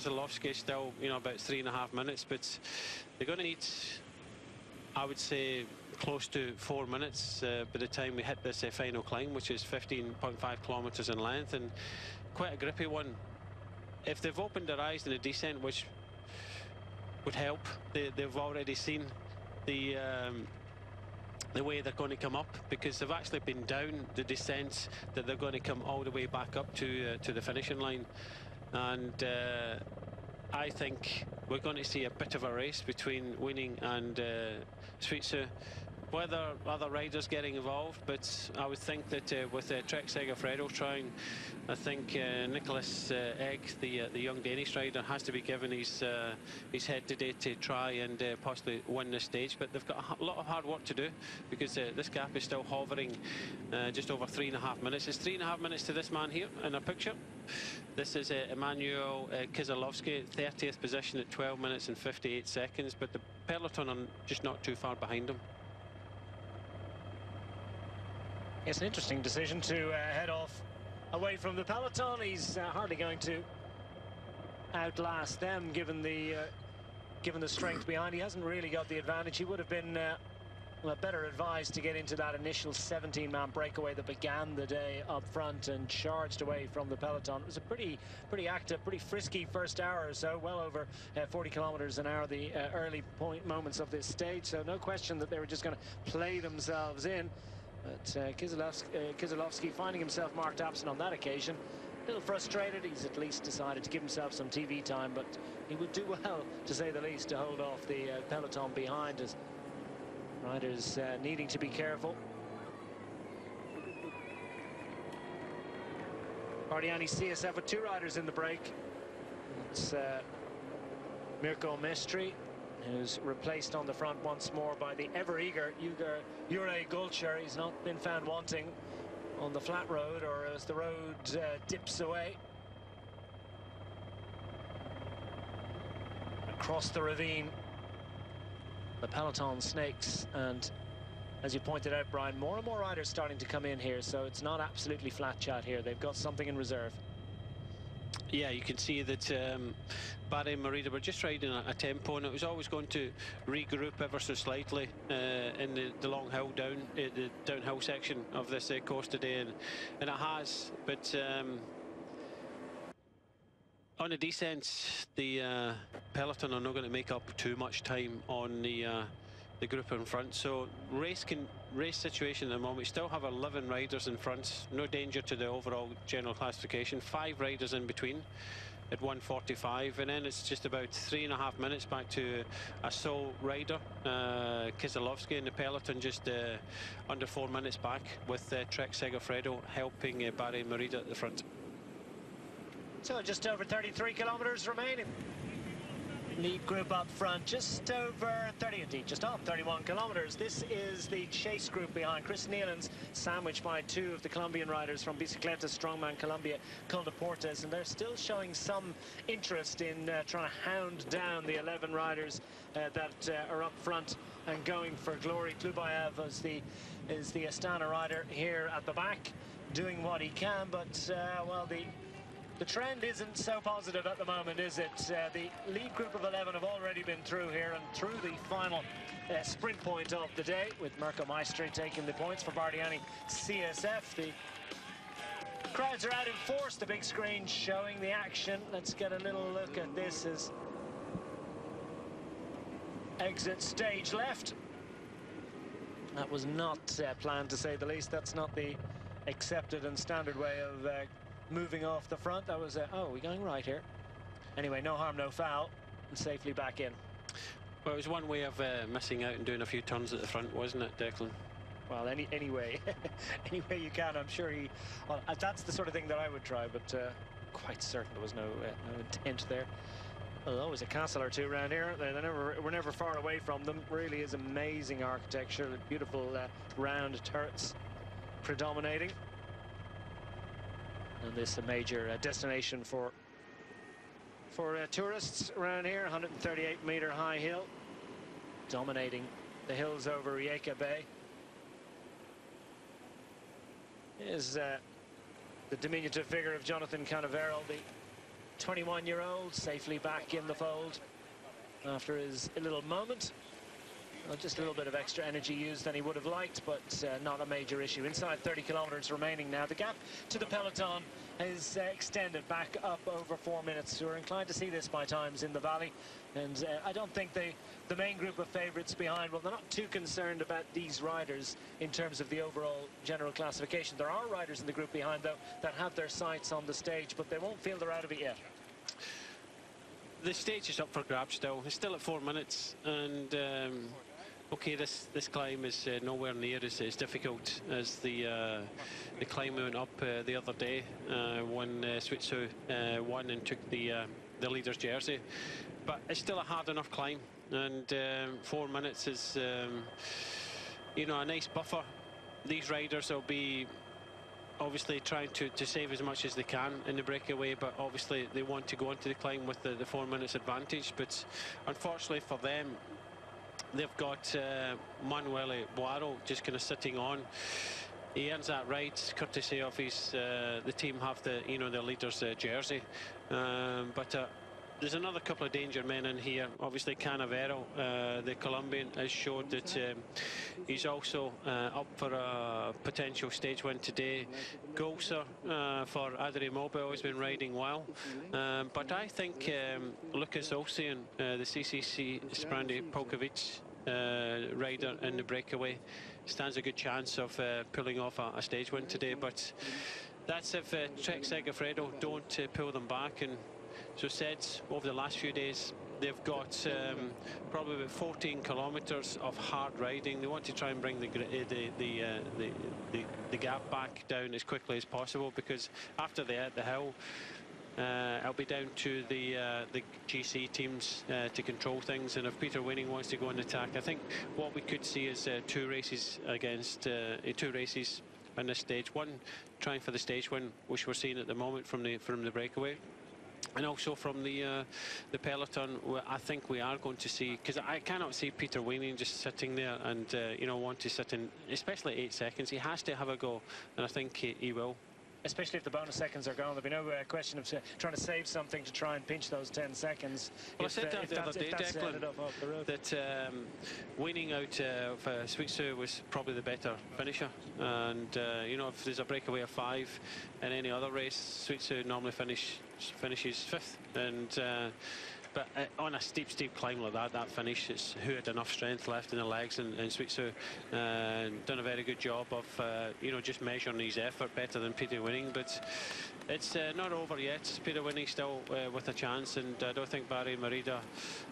Keselowski still, you know, about 3.5 minutes, but they're going to need, I would say, close to 4 minutes by the time we hit this final climb, which is 15.5 kilometres in length, and quite a grippy one. If they've opened their eyes in the descent, which would help, they've already seen the way they're going to come up, because they've actually been down the descent that they're going to come all the way back up to the finishing line. And I think we're going to see a bit of a race between Winning and Svitzer. Whether other riders getting involved, but I would think that with Trek Segafredo trying, I think Nicholas Egg, the young Danish rider, has to be given his head today to try and possibly win this stage. But they've got a lot of hard work to do, because this gap is still hovering just over 3.5 minutes. It's 3.5 minutes to this man here in our picture. This is Emmanuel Keselowski, 30th position at 12 minutes and 58 seconds, but the peloton are just not too far behind him. It's an interesting decision to head off away from the peloton. He's hardly going to outlast them, given the strength behind. He hasn't really got the advantage. He would have been better advised to get into that initial 17-man breakaway that began the day up front and charged away from the peloton. It was a pretty active, pretty frisky first hour or so, well over 40 kilometers an hour, the early moments of this stage. So no question that they were just going to play themselves in. But Keselowski finding himself marked absent on that occasion. A little frustrated. He's at least decided to give himself some TV time, but he would do well, to say the least, to hold off the peloton behind us. Riders needing to be careful. Bardiani CSF with 2 riders in the break. It's Mirko Mestri, who's replaced on the front once more by the ever-eager Jure Gulcher. He's not been found wanting on the flat road, or as the road dips away. Across the ravine, the peloton snakes, and as you pointed out, Brian, more and more riders starting to come in here, so it's not absolutely flat chat here. They've got something in reserve. Yeah, you can see that Barry and Merida were just riding a tempo, and it was always going to regroup ever so slightly in the long hill down, the downhill section of this course today, and it has. But on the descents, the peloton are not going to make up too much time on the group in front. So race situation at the moment. We still have 11 riders in front. No danger to the overall general classification. 5 riders in between at 1:45, and then it's just about 3.5 minutes back to a sole rider, Keselowski, in the peloton, just under 4 minutes back, with Trek Segafredo helping Barry Merida at the front. So just over 33 kilometers remaining. Lead group up front, just over 30, indeed, just off 31 kilometers. This is the chase group behind. Chris Nealon's sandwiched by 2 of the Colombian riders from Bicicleta Strongman Colombia, Col Deportes, and they're still showing some interest in trying to hound down the 11 riders that are up front and going for glory. Klubayev is the Astana rider here at the back, doing what he can, but well, the trend isn't so positive at the moment, is it? The lead group of 11 have already been through here and through the final sprint point of the day, with Mirko Maestri taking the points for Bardiani CSF. The crowds are out in force, the big screen showing the action. Let's get a little look at this as exit stage left. That was not planned, to say the least. That's not the accepted and standard way of moving off the front. That was oh, we're going right here. Anyway, no harm, no foul, and safely back in. Well, it was one way of missing out and doing a few turns at the front, wasn't it, Declan? Well, anyway, any way you can. I'm sure he. Well, that's the sort of thing that I would try, but quite certain there was no intent there. Well, there's always a castle or two around here. We're never far away from them. Really is amazing architecture. Beautiful round turrets predominating. And this is a major destination for tourists around here. 138-meter high hill, dominating the hills over Rijeka Bay. Is the diminutive figure of Jonathan Cannavaro, the 21-year-old, safely back in the fold after his little moment. Well, just a little bit of extra energy used than he would have liked, but not a major issue. Inside 30 kilometres remaining now. The gap to the peloton is extended back up over 4 minutes. We're inclined to see this by times in the valley. And I don't think the main group of favourites behind, well, they're not too concerned about these riders in terms of the overall general classification. There are riders in the group behind, though, that have their sights on the stage, but they won't feel they're out of it yet. The stage is up for grabs still. It's still at 4 minutes, and okay, this climb is nowhere near as difficult as the climb we went up the other day when Switzu won and took the leader's jersey. But it's still a hard enough climb, and 4 minutes is, you know, a nice buffer. These riders will be obviously trying to save as much as they can in the breakaway, but obviously they want to go into the climb with the 4 minutes advantage. But unfortunately for them, they've got Manuel Boaro just kind of sitting on. He earns that right courtesy of his the team have the leader's jersey, but there's another couple of danger men in here. Obviously Canavero, the Colombian, has showed that he's also up for a potential stage win today. Golser for Adri Mobile has been riding well, but I think Lucas Olsien, the CCC Sprandi Polkovic rider in the breakaway, stands a good chance of pulling off a stage win today. But that's if Trek Segafredo don't pull them back. And so said, over the last few days, they've got probably about 14 kilometres of hard riding. They want to try and bring the gap back down as quickly as possible, because after they hit the hill, it'll be down to the GC teams to control things. And if Peter Winning wants to go on attack, I think what we could see is two races on this stage. One trying for the stage win, which we're seeing at the moment from the breakaway, and also from the peloton. I think we are going to see, because I cannot see Peter Winning just sitting there and want to sit in, especially 8 seconds. He has to have a go, and I think he will. Especially if the bonus seconds are gone. There'll be no question of trying to save something to try and pinch those 10 seconds. Well, I said that the other day, Declan, that winning out of Switzu was probably the better finisher. And, if there's a breakaway of 5 in any other race, Switzu normally finishes 5th. And but on a steep climb like that finish, it's who had enough strength left in the legs, and Switzu done a very good job of just measuring his effort better than Peter Winning. But it's not over yet. Peter Winning still with a chance, and I don't think Barry and Merida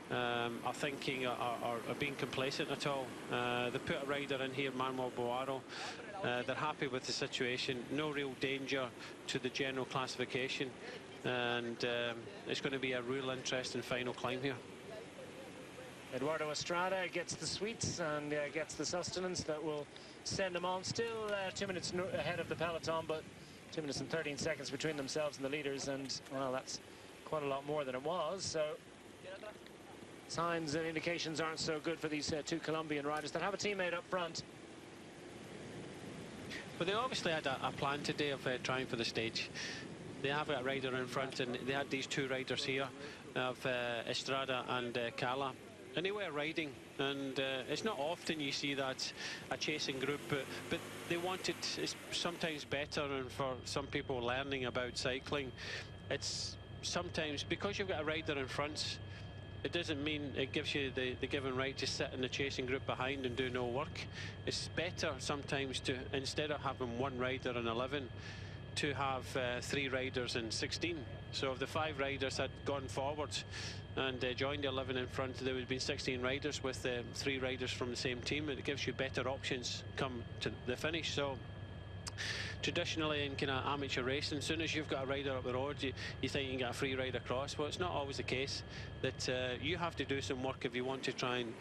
are thinking or are being complacent at all. They put a rider in here, Manuel Boaro. They're happy with the situation. No real danger to the general classification. And it's going to be a real interesting final climb here. Eduardo Estrada gets the sweets and gets the sustenance that will send him on. Still 2 minutes ahead of the peloton, but 2 minutes and 13 seconds between themselves and the leaders, and well, that's quite a lot more than it was. So signs and indications aren't so good for these two Colombian riders that have a teammate up front. But they obviously had a plan today of trying for the stage. They have a rider in front, and they had these two riders here of Estrada and Cala, and they were riding. And it's not often you see that, a chasing group, but they wanted, it's sometimes better, and for some people learning about cycling, it's sometimes because you've got a rider in front, it doesn't mean it gives you the given right to sit in the chasing group behind and do no work. It's better sometimes to, instead of having one rider in 11, to have 3 riders in 16. So if the 5 riders had gone forward and joined the 11 in front, there would have been 16 riders with 3 riders from the same team. It gives you better options come to the finish. So traditionally in kind of amateur racing, as soon as you've got a rider up the road, you think you can get a free ride across. Well, it's not always the case. That you have to do some work if you want to try and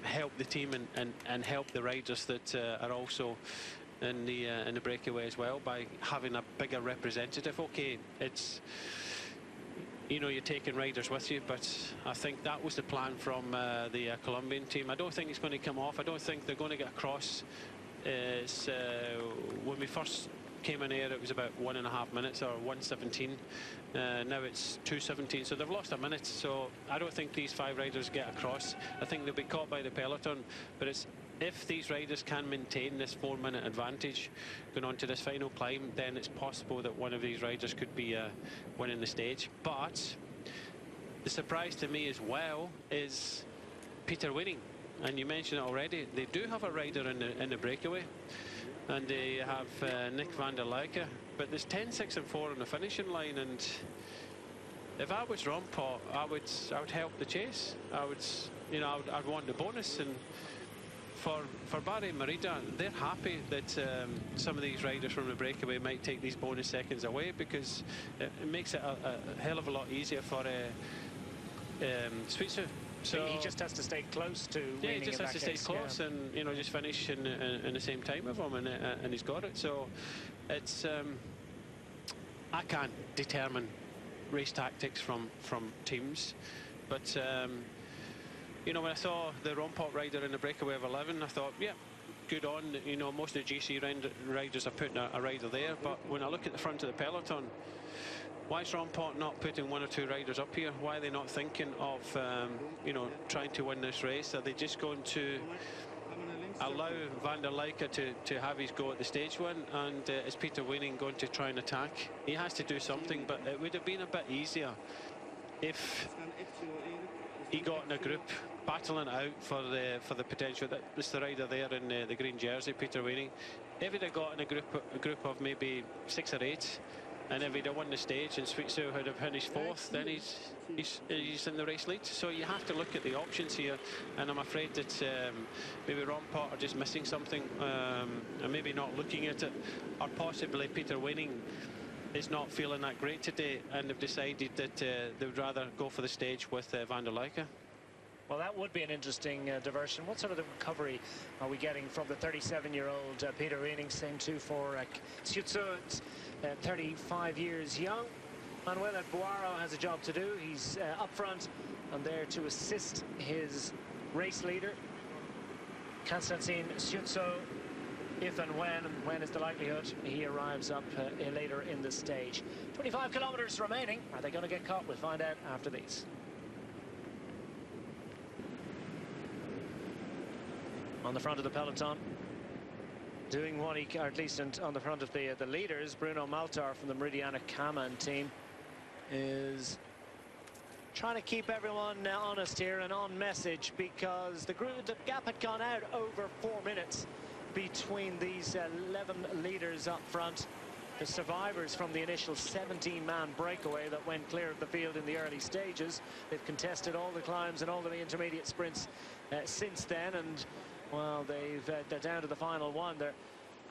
help the team and help the riders that are also in the breakaway as well, by having a bigger representative. Okay, it's, you're taking riders with you, but I think that was the plan from the Colombian team. I don't think it's going to come off. I don't think they're going to get across. When we first came in here, it was about 1.5 minutes, or 1:17. Now it's 2:17, so they've lost a minute. So I don't think these 5 riders get across. I think they'll be caught by the peloton, but it's, if these riders can maintain this 4-minute advantage going on to this final climb, then it's possible that one of these riders could be winning the stage. But the surprise to me as well is Peter Winning, and you mentioned it already. They do have a rider in the breakaway, and they have Nick van der Leijken, but there's 10, 6 and 4 on the finishing line, and if I was Rompot, I would help the chase. I'd want the bonus. And for Barry and Merida, they're happy that some of these riders from the breakaway might take these bonus seconds away, because it makes it a hell of a lot easier for Sweetsu. So he just has to stay close to winning. He just has to stay close, and just finish in the same time with him, and he's got it. So it's I can't determine race tactics from teams, but when I saw the Rompot rider in the breakaway of 11, I thought, yeah, good on. Most of the GC riders are putting a rider there, but when I look at the front of the peloton, why is Rompot not putting 1 or 2 riders up here? Why are they not thinking of, trying to win this race? Are they just going to allow van der Leijken to have his go at the stage one? And is Peter Winning going to try and attack? He has to do something, but it would have been a bit easier if he got in a group battling out for the potential. That's the rider there in the green jersey, Peter Winning. If he'd have got in a group of maybe 6 or 8, and if he'd have won the stage and Sweetsu would have finished 4th, then he's in the race lead. So you have to look at the options here, and I'm afraid that maybe Rompot are just missing something, and maybe not looking at it, or possibly Peter Winning is not feeling that great today, and they've decided that they would rather go for the stage with van der Leijken. Well, that would be an interesting diversion. What sort of recovery are we getting from the 37-year-old Peter Winning? Same too for Sweetsu, 35 years young. Manuel Boaro has a job to do. He's up front and there to assist his race leader, Konstantin Sweetsu, if and when is the likelihood he arrives up later in the stage. 25 kilometers remaining. Are they going to get caught? We'll find out after these. On the front of the peloton, doing what he, or at least on the front of the leaders, Bruno Maltar from the Meridiana Kaman team is trying to keep everyone honest here and on message, because the gap had gone out over 4 minutes between these 11 leaders up front, the survivors from the initial 17-man breakaway that went clear of the field in the early stages. They've contested all the climbs and all the intermediate sprints since then, and well, they're down to the final one. They're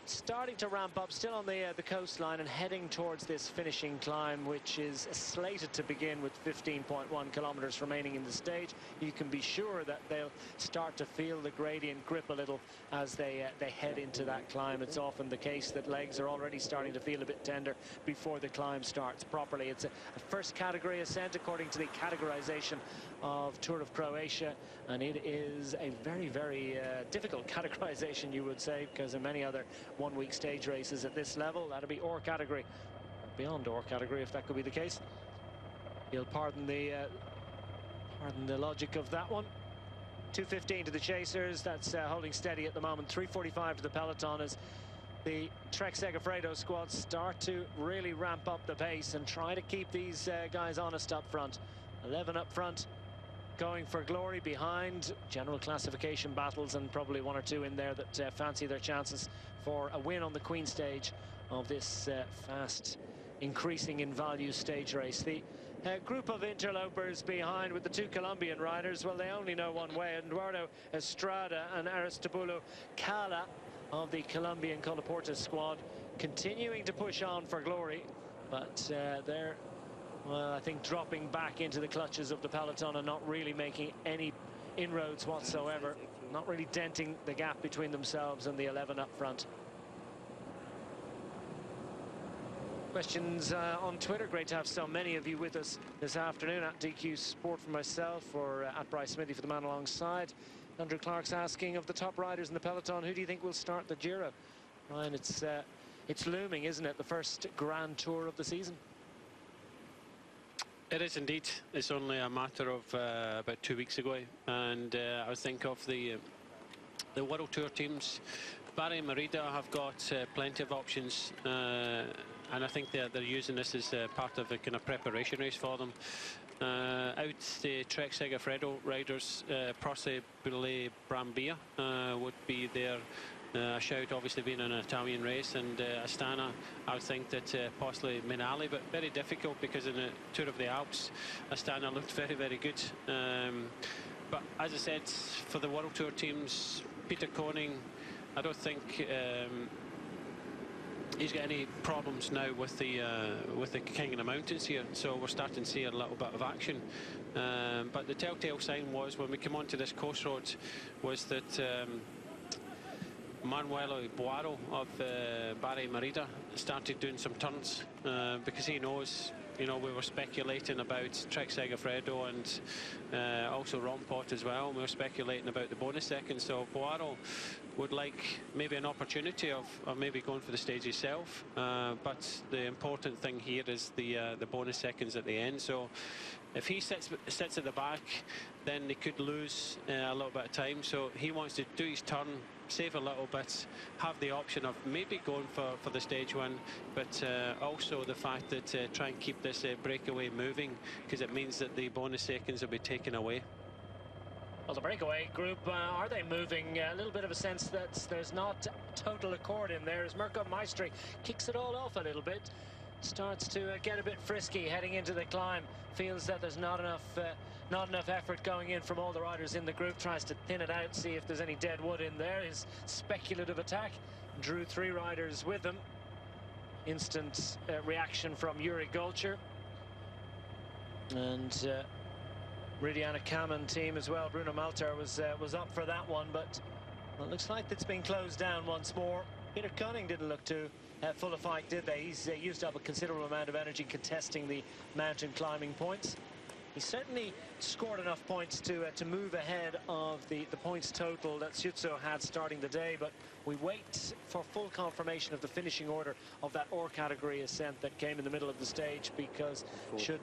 starting to ramp up, still on the coastline, and heading towards this finishing climb, which is slated to begin with 15.1 kilometers remaining in the stage. You can be sure that they'll start to feel the gradient grip a little as they head into that climb. It's often the case that legs are already starting to feel a bit tender before the climb starts properly. It's a first category ascent according to the categorization of Tour of Croatia, and it is a very, very difficult categorization, you would say, because in many other one-week stage races at this level, that'll be OR category, beyond OR category if that could be the case. You'll pardon the logic of that one. 2:15 to the chasers. That's holding steady at the moment. 3:45 to the peloton as the Trek Segafredo squad start to really ramp up the pace and try to keep these guys honest up front. 11 up front, going for glory behind general classification battles, and probably 1 or 2 in there that fancy their chances for a win on the Queenstage of this fast increasing in value stage race. The group of interlopers behind with the 2 Colombian riders, well, they only know one way. Eduardo Estrada and Aristobulo Cala of the Colombian Colaporta squad continuing to push on for glory, but they're, well, I think dropping back into the clutches of the peloton and not really making any inroads whatsoever, not really denting the gap between themselves and the 11 up front. Questions on Twitter. Great to have so many of you with us this afternoon. At DQ Sport for myself, or at Bryce Smithy for the man alongside. Andrew Clark's asking, of the top riders in the peloton, who do you think will start the Giro? Ryan, it's it's looming, isn't it? The first Grand Tour of the season. It is indeed. It's only a matter of about 2 weeks ago, and I think of the World Tour teams. Barry and Merida have got plenty of options, and I think they're using this as part of a kind of preparation race for them. Out the Trek Segafredo riders, possibly Brambilla would be their shout, obviously being an Italian race, and Astana, I would think that possibly Minali, but very difficult because in the Tour of the Alps, Astana looked very, very good. But as I said, for the World Tour teams, Peter Koning, I don't think he's got any problems now with the King of the Mountains here, so we're starting to see a little bit of action. But the telltale sign was, when we came onto this coast road, was that Manuel Boaro of Barry Merida started doing some turns, because he knows, you know, we were speculating about Trek Segafredo and also Rompot as well. We were speculating about the bonus seconds, so Boaro would like maybe an opportunity of maybe going for the stage himself, but the important thing here is the bonus seconds at the end. So if he sits at the back, then they could lose a little bit of time, so he wants to do his turn, save a little bit, have the option of maybe going for the stage one, but also the fact that try and keep this breakaway moving, because it means that the bonus seconds will be taken away. Well, the breakaway group, are they moving? A little bit of a sense that there's not total accord in there as Mirko Maestri kicks it all off a little bit. Starts to get a bit frisky heading into the climb. Feels that there's not enough effort going in from all the riders in the group. Tries to thin it out, see if there's any dead wood in there. His speculative attack drew 3 riders with him. Instant reaction from Yuri Golcher. And Ridiana Kamen team as well. Bruno Malter was up for that one, but well, it looks like it's been closed down once more. Peter Koning didn't look too full of fight, did they? He's used up a considerable amount of energy contesting the mountain climbing points. He certainly scored enough points to move ahead of the points total that Suzhou had starting the day, but we wait for full confirmation of the finishing order of that ore category ascent that came in the middle of the stage, because should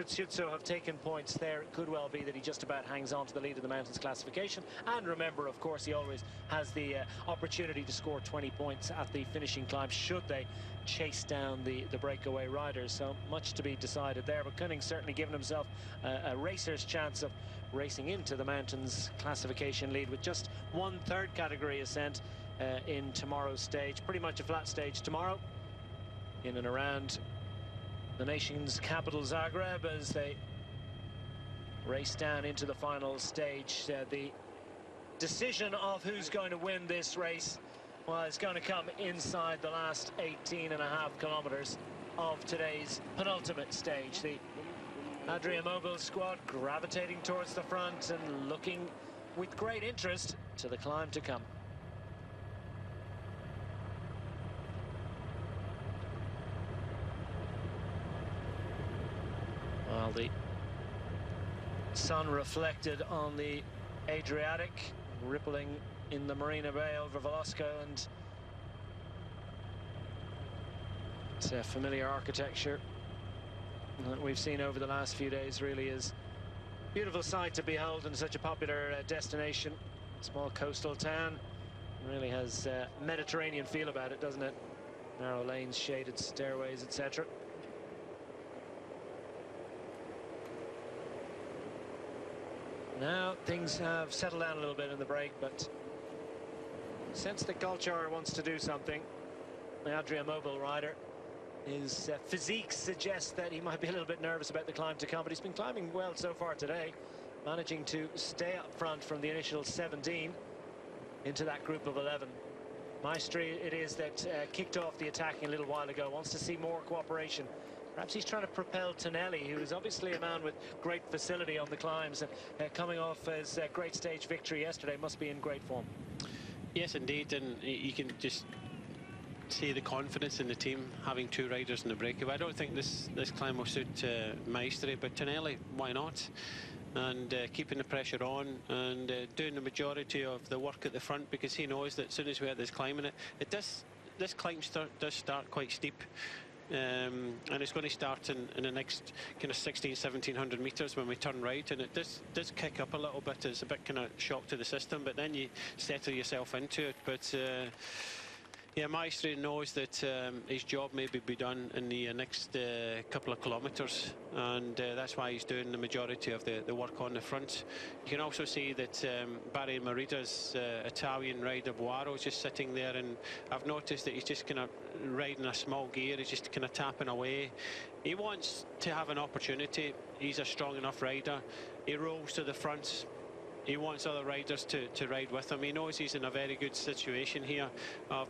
Suzhou have taken points there, it could well be that he just about hangs on to the lead of the mountains classification. And remember, of course, he always has the opportunity to score 20 points at the finishing climb should they chase down the breakaway riders. So much to be decided there, but Koenig's certainly given himself a racer's chance of racing into the mountains classification lead with just 1/3 category ascent in tomorrow's stage. Pretty much a flat stage tomorrow in and around the nation's capital, Zagreb, as they race down into the final stage. The decision of who's going to win this race, well, it's going to come inside the last 18.5 kilometers of today's penultimate stage. The Adria Mobile squad gravitating towards the front and looking with great interest to the climb to come. Well, the sun reflected on the Adriatic, rippling in the Marina Bay over Velasco, and it's a familiar architecture that we've seen over the last few days. Really is a beautiful sight to behold in such a popular destination. Small coastal town, really has a Mediterranean feel about it, doesn't it? Narrow lanes, shaded stairways, etc. Now things have settled down a little bit in the break, but since the Golchar wants to do something, the Adria Mobile rider, his physique suggests that he might be a little bit nervous about the climb to come, but he's been climbing well so far today, managing to stay up front from the initial 17 into that group of 11. Maestri it is that kicked off the attacking a little while ago, wants to see more cooperation. Perhaps he's trying to propel Tonelli, who is obviously a man with great facility on the climbs, and coming off his great stage victory yesterday, must be in great form. Yes, indeed, and you can just see the confidence in the team having 2 riders in the breakaway. I don't think this climb will suit Maestri, but Tonelli, why not? And keeping the pressure on and doing the majority of the work at the front, because he knows that as soon as we have this climbing, it does this climb does start quite steep. And it's going to start in the next kind of 1700 metres when we turn right, and it does kick up a little bit. It's a bit kind of shock to the system, but then you settle yourself into it. But yeah, Maestri knows that his job may be done in the next couple of kilometres, and that's why he's doing the majority of the work on the front. You can also see that Barry Merida's Italian rider Boaro is just sitting there, and I've noticed that he's just kind of riding a small gear. He's just kind of tapping away. He wants to have an opportunity. He's a strong enough rider. He rolls to the front. He wants other riders to ride with him. He knows he's in a very good situation here of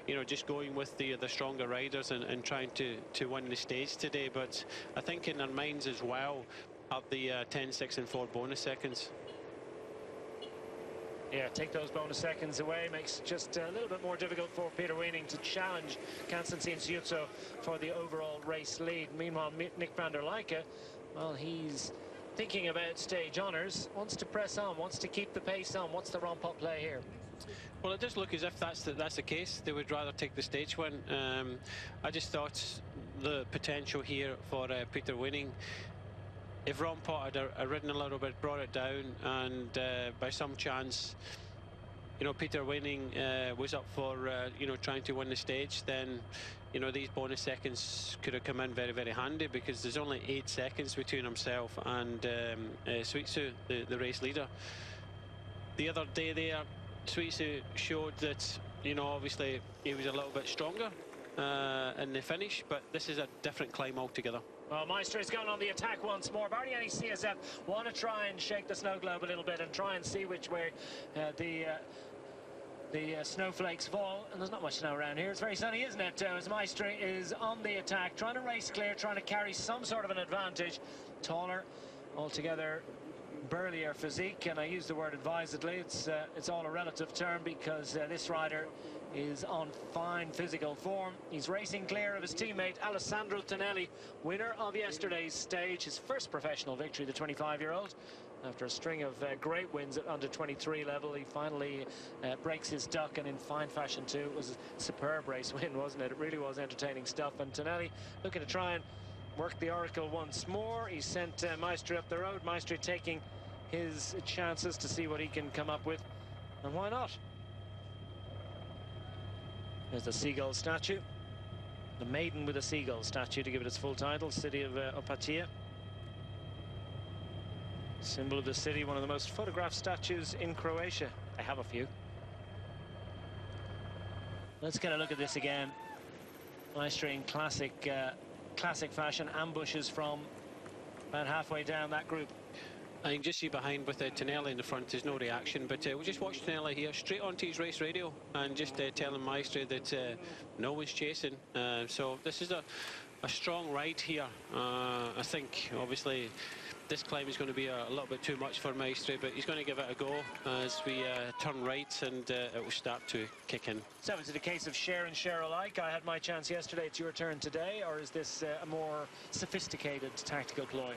you know, just going with the stronger riders and trying to win the stage today. But I think in their minds as well have the 10, 6 and 4 bonus seconds. Yeah, take those bonus seconds away makes it just a little bit more difficult for Peter Weening to challenge Constantine Ciuzzo for the overall race lead. Meanwhile, Nick van der Leijken, well, he's thinking about stage honours, wants to press on, wants to keep the pace on. What's the Rabac play here? Well, it does look as if that's the case. They would rather take the stage win. I just thought the potential here for Peter Weening, if Rabac had ridden a little bit, brought it down, and by some chance, you know, Peter Weening was up for you know, trying to win the stage, then you know, these bonus seconds could have come in very, very handy, because there's only 8 seconds between himself and Ciuzzo, the race leader. The other day there, Ciuzzo showed that, you know, obviously he was a little bit stronger in the finish, but this is a different climb altogether. Well, Meister's gone on the attack once more. Bardiani CSF want to try and shake the snow globe a little bit and try and see which way the snowflakes fall, and there's not much snow around here. It's very sunny, isn't it? As Maestri is on the attack, trying to race clear, trying to carry some sort of an advantage. Taller, altogether burlier physique, and I use the word advisedly. It's all a relative term, because this rider is on fine physical form. He's racing clear of his teammate Alessandro Tonelli, winner of yesterday's stage, his first professional victory, the 25-year-old. After a string of great wins at under 23 level, he finally breaks his duck, and in fine fashion too. It was a superb race win, wasn't it? It really was entertaining stuff. And Tonelli looking to try and work the oracle once more. He sent Maestri up the road. Maestri taking his chances to see what he can come up with, and why not? There's the seagull statue, the maiden with a seagull statue to give it its full title, city of Opatija. Symbol of the city, one of the most photographed statues in Croatia. I have a few. Let's get a look at this again. Maestri in classic fashion, ambushes from about halfway down that group. I can just see behind with Tonelli in the front, there's no reaction, but we'll just watch Tonelli here straight onto his race radio and just telling Maestri that no one's chasing. So this is a strong ride here. I think obviously this climb is going to be a little bit too much for Maestri, but he's going to give it a go as we turn right, and it will start to kick in. So is it a case of share and share alike? I had my chance yesterday, it's your turn today, or is this a more sophisticated tactical ploy?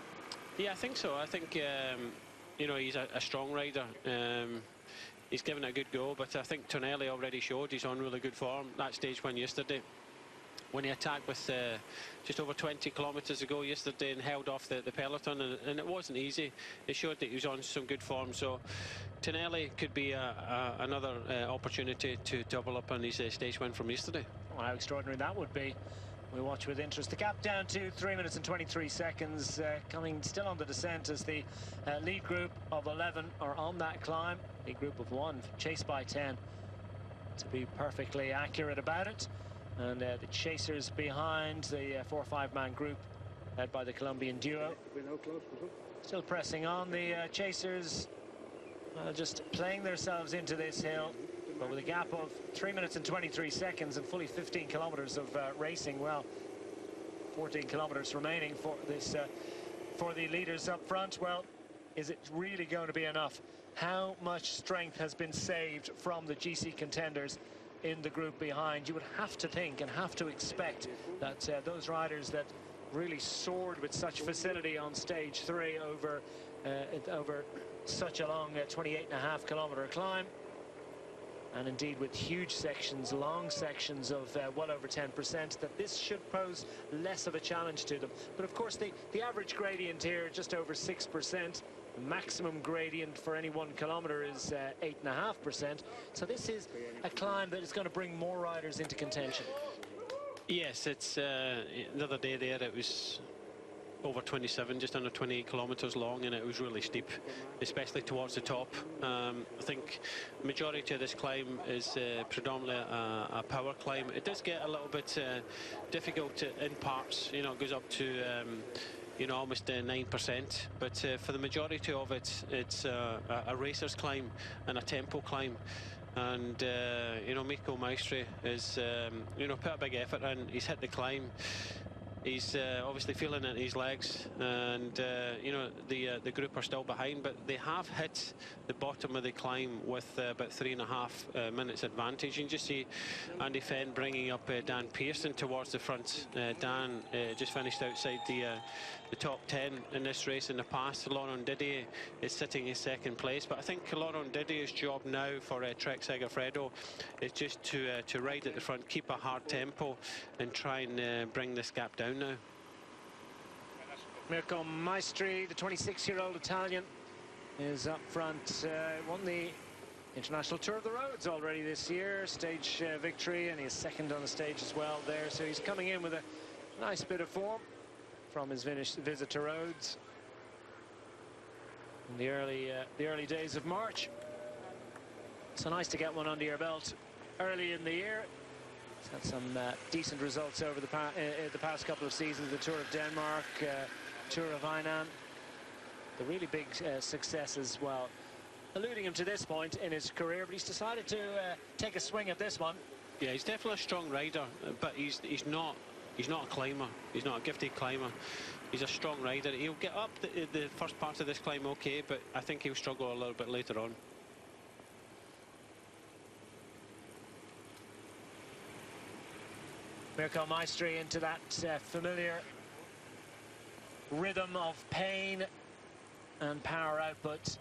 Yeah, I think so. I think you know, he's a strong rider. He's given it a good go, but I think Tonelli already showed he's on really good form. That stage win yesterday, when he attacked with just over 20 kilometres ago yesterday and held off the peloton, and it wasn't easy. It showed that he was on some good form, so Tonelli could be another opportunity to double up on his stage win from yesterday. Well, how extraordinary that would be. We watch with interest. The gap down to 3 minutes and 23 seconds, coming still on the descent as the lead group of 11 are on that climb. Lead group of 1, chased by 10, to be perfectly accurate about it. And the chasers behind the 4 or 5 man group led by the Colombian duo. Still pressing on. The chasers just playing themselves into this hill, but with a gap of 3 minutes and 23 seconds and fully 15 kilometers of racing. Well, 14 kilometers remaining for this for the leaders up front. Well, is it really going to be enough? How much strength has been saved from the GC contenders in the group behind? You would have to think and have to expect that those riders that really soared with such facility on stage 3 over such a long 28.5 kilometer climb, and indeed with huge sections, long sections of well over 10%, that this should pose less of a challenge to them. But of course the average gradient here just over 6%. The maximum gradient for any 1 kilometre is 8.5%. So this is a climb that is going to bring more riders into contention. Yes, it's the other day there it was over 27, just under 28 kilometres long, and it was really steep, especially towards the top. I think the majority of this climb is predominantly a power climb. It does get a little bit difficult in parts, you know, it goes up to you know, almost 9%, but for the majority of it, it's a racer's climb and a tempo climb. And you know, Mikko Maestri is you know, put a big effort in. He's hit the climb. He's obviously feeling it in his legs, and you know, the group are still behind, but they have hit the bottom of the climb with about 3.5 minutes advantage. You can just see Andy Fenn bringing up Dan Pearson towards the front. Dan just finished outside the top 10 in this race in the past. Laurent Didier is sitting in second place, but I think Laurent Didier's job now for Trek Segafredo is just to ride at the front, keep a hard tempo, and try and bring this gap down now. Mirko Maestri, the 26-year-old Italian, is up front. Won the International Tour of the Roads already this year, stage victory, and he's second on the stage as well there. So he's coming in with a nice bit of form from his visit to Rhodes in the early days of March. So nice to get one under your belt early in the year. He's had some decent results over the past couple of seasons. The Tour of Denmark, Tour of Hainan, the really big success as well, eluding him to this point in his career, but he's decided to take a swing at this one. Yeah, he's definitely a strong rider, but he's not a climber. He's not a gifted climber. He's a strong rider. He'll get up the first part of this climb okay, but I think he'll struggle a little bit later on. Mirko Maestri into that familiar rhythm of pain and power output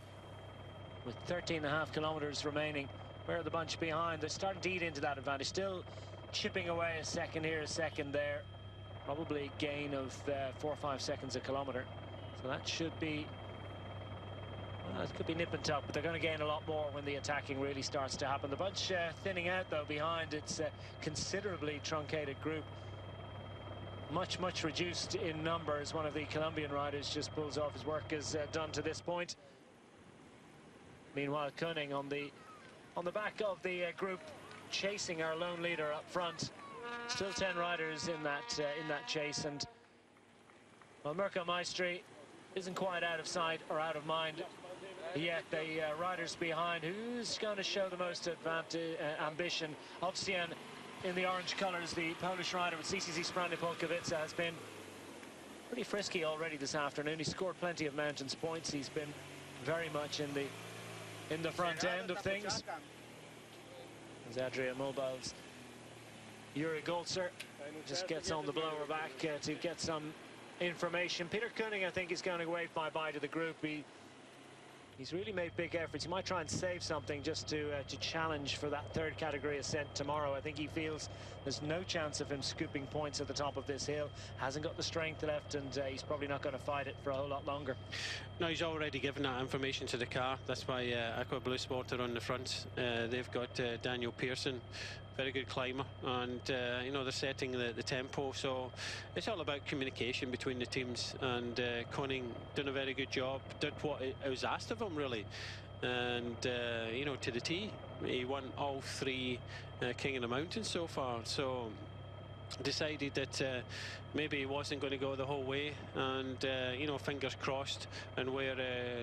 with 13.5 kilometres remaining. Where are the bunch behind? They're starting to eat into that advantage. Still chipping away a second here, a second there. Probably a gain of 4 or 5 seconds a kilometre. So that should be, well, it could be nip and tuck, but they're going to gain a lot more when the attacking really starts to happen. The bunch thinning out though behind. It's a considerably truncated group. Much reduced in numbers. One of the Colombian riders just pulls off his work as done to this point. Meanwhile, Koenig on the back of the group, chasing our lone leader up front. Still 10 riders in that chase, and well, Mirko Maestri isn't quite out of sight or out of mind yet. The riders behind, who's going to show the most ambition? Obsian in the orange colours, the Polish rider with CCC Sprani Polkowice, has been pretty frisky already this afternoon. He scored plenty of mountains points. He's been very much in the front end of things. As Adria Mobile's Yuri Goltzer just gets on the blower back to get some information. Peter Koenig, I think, is going to wave bye-bye to the group. He's really made big efforts. He might try and save something just to challenge for that third category ascent tomorrow. I think he feels there's no chance of him scooping points at the top of this hill. Hasn't got the strength left, and he's probably not going to fight it for a whole lot longer. No, he's already given that information to the car. That's why Aqua Blue Sport are on the front. They've got Daniel Pearson, very good climber, and you know, they're setting the tempo, so it's all about communication between the teams, and Koenig done a very good job, did what it was asked of him really, and you know, to the T. He won all 3 King of the Mountains so far, so decided that maybe he wasn't going to go the whole way, and you know, fingers crossed, and where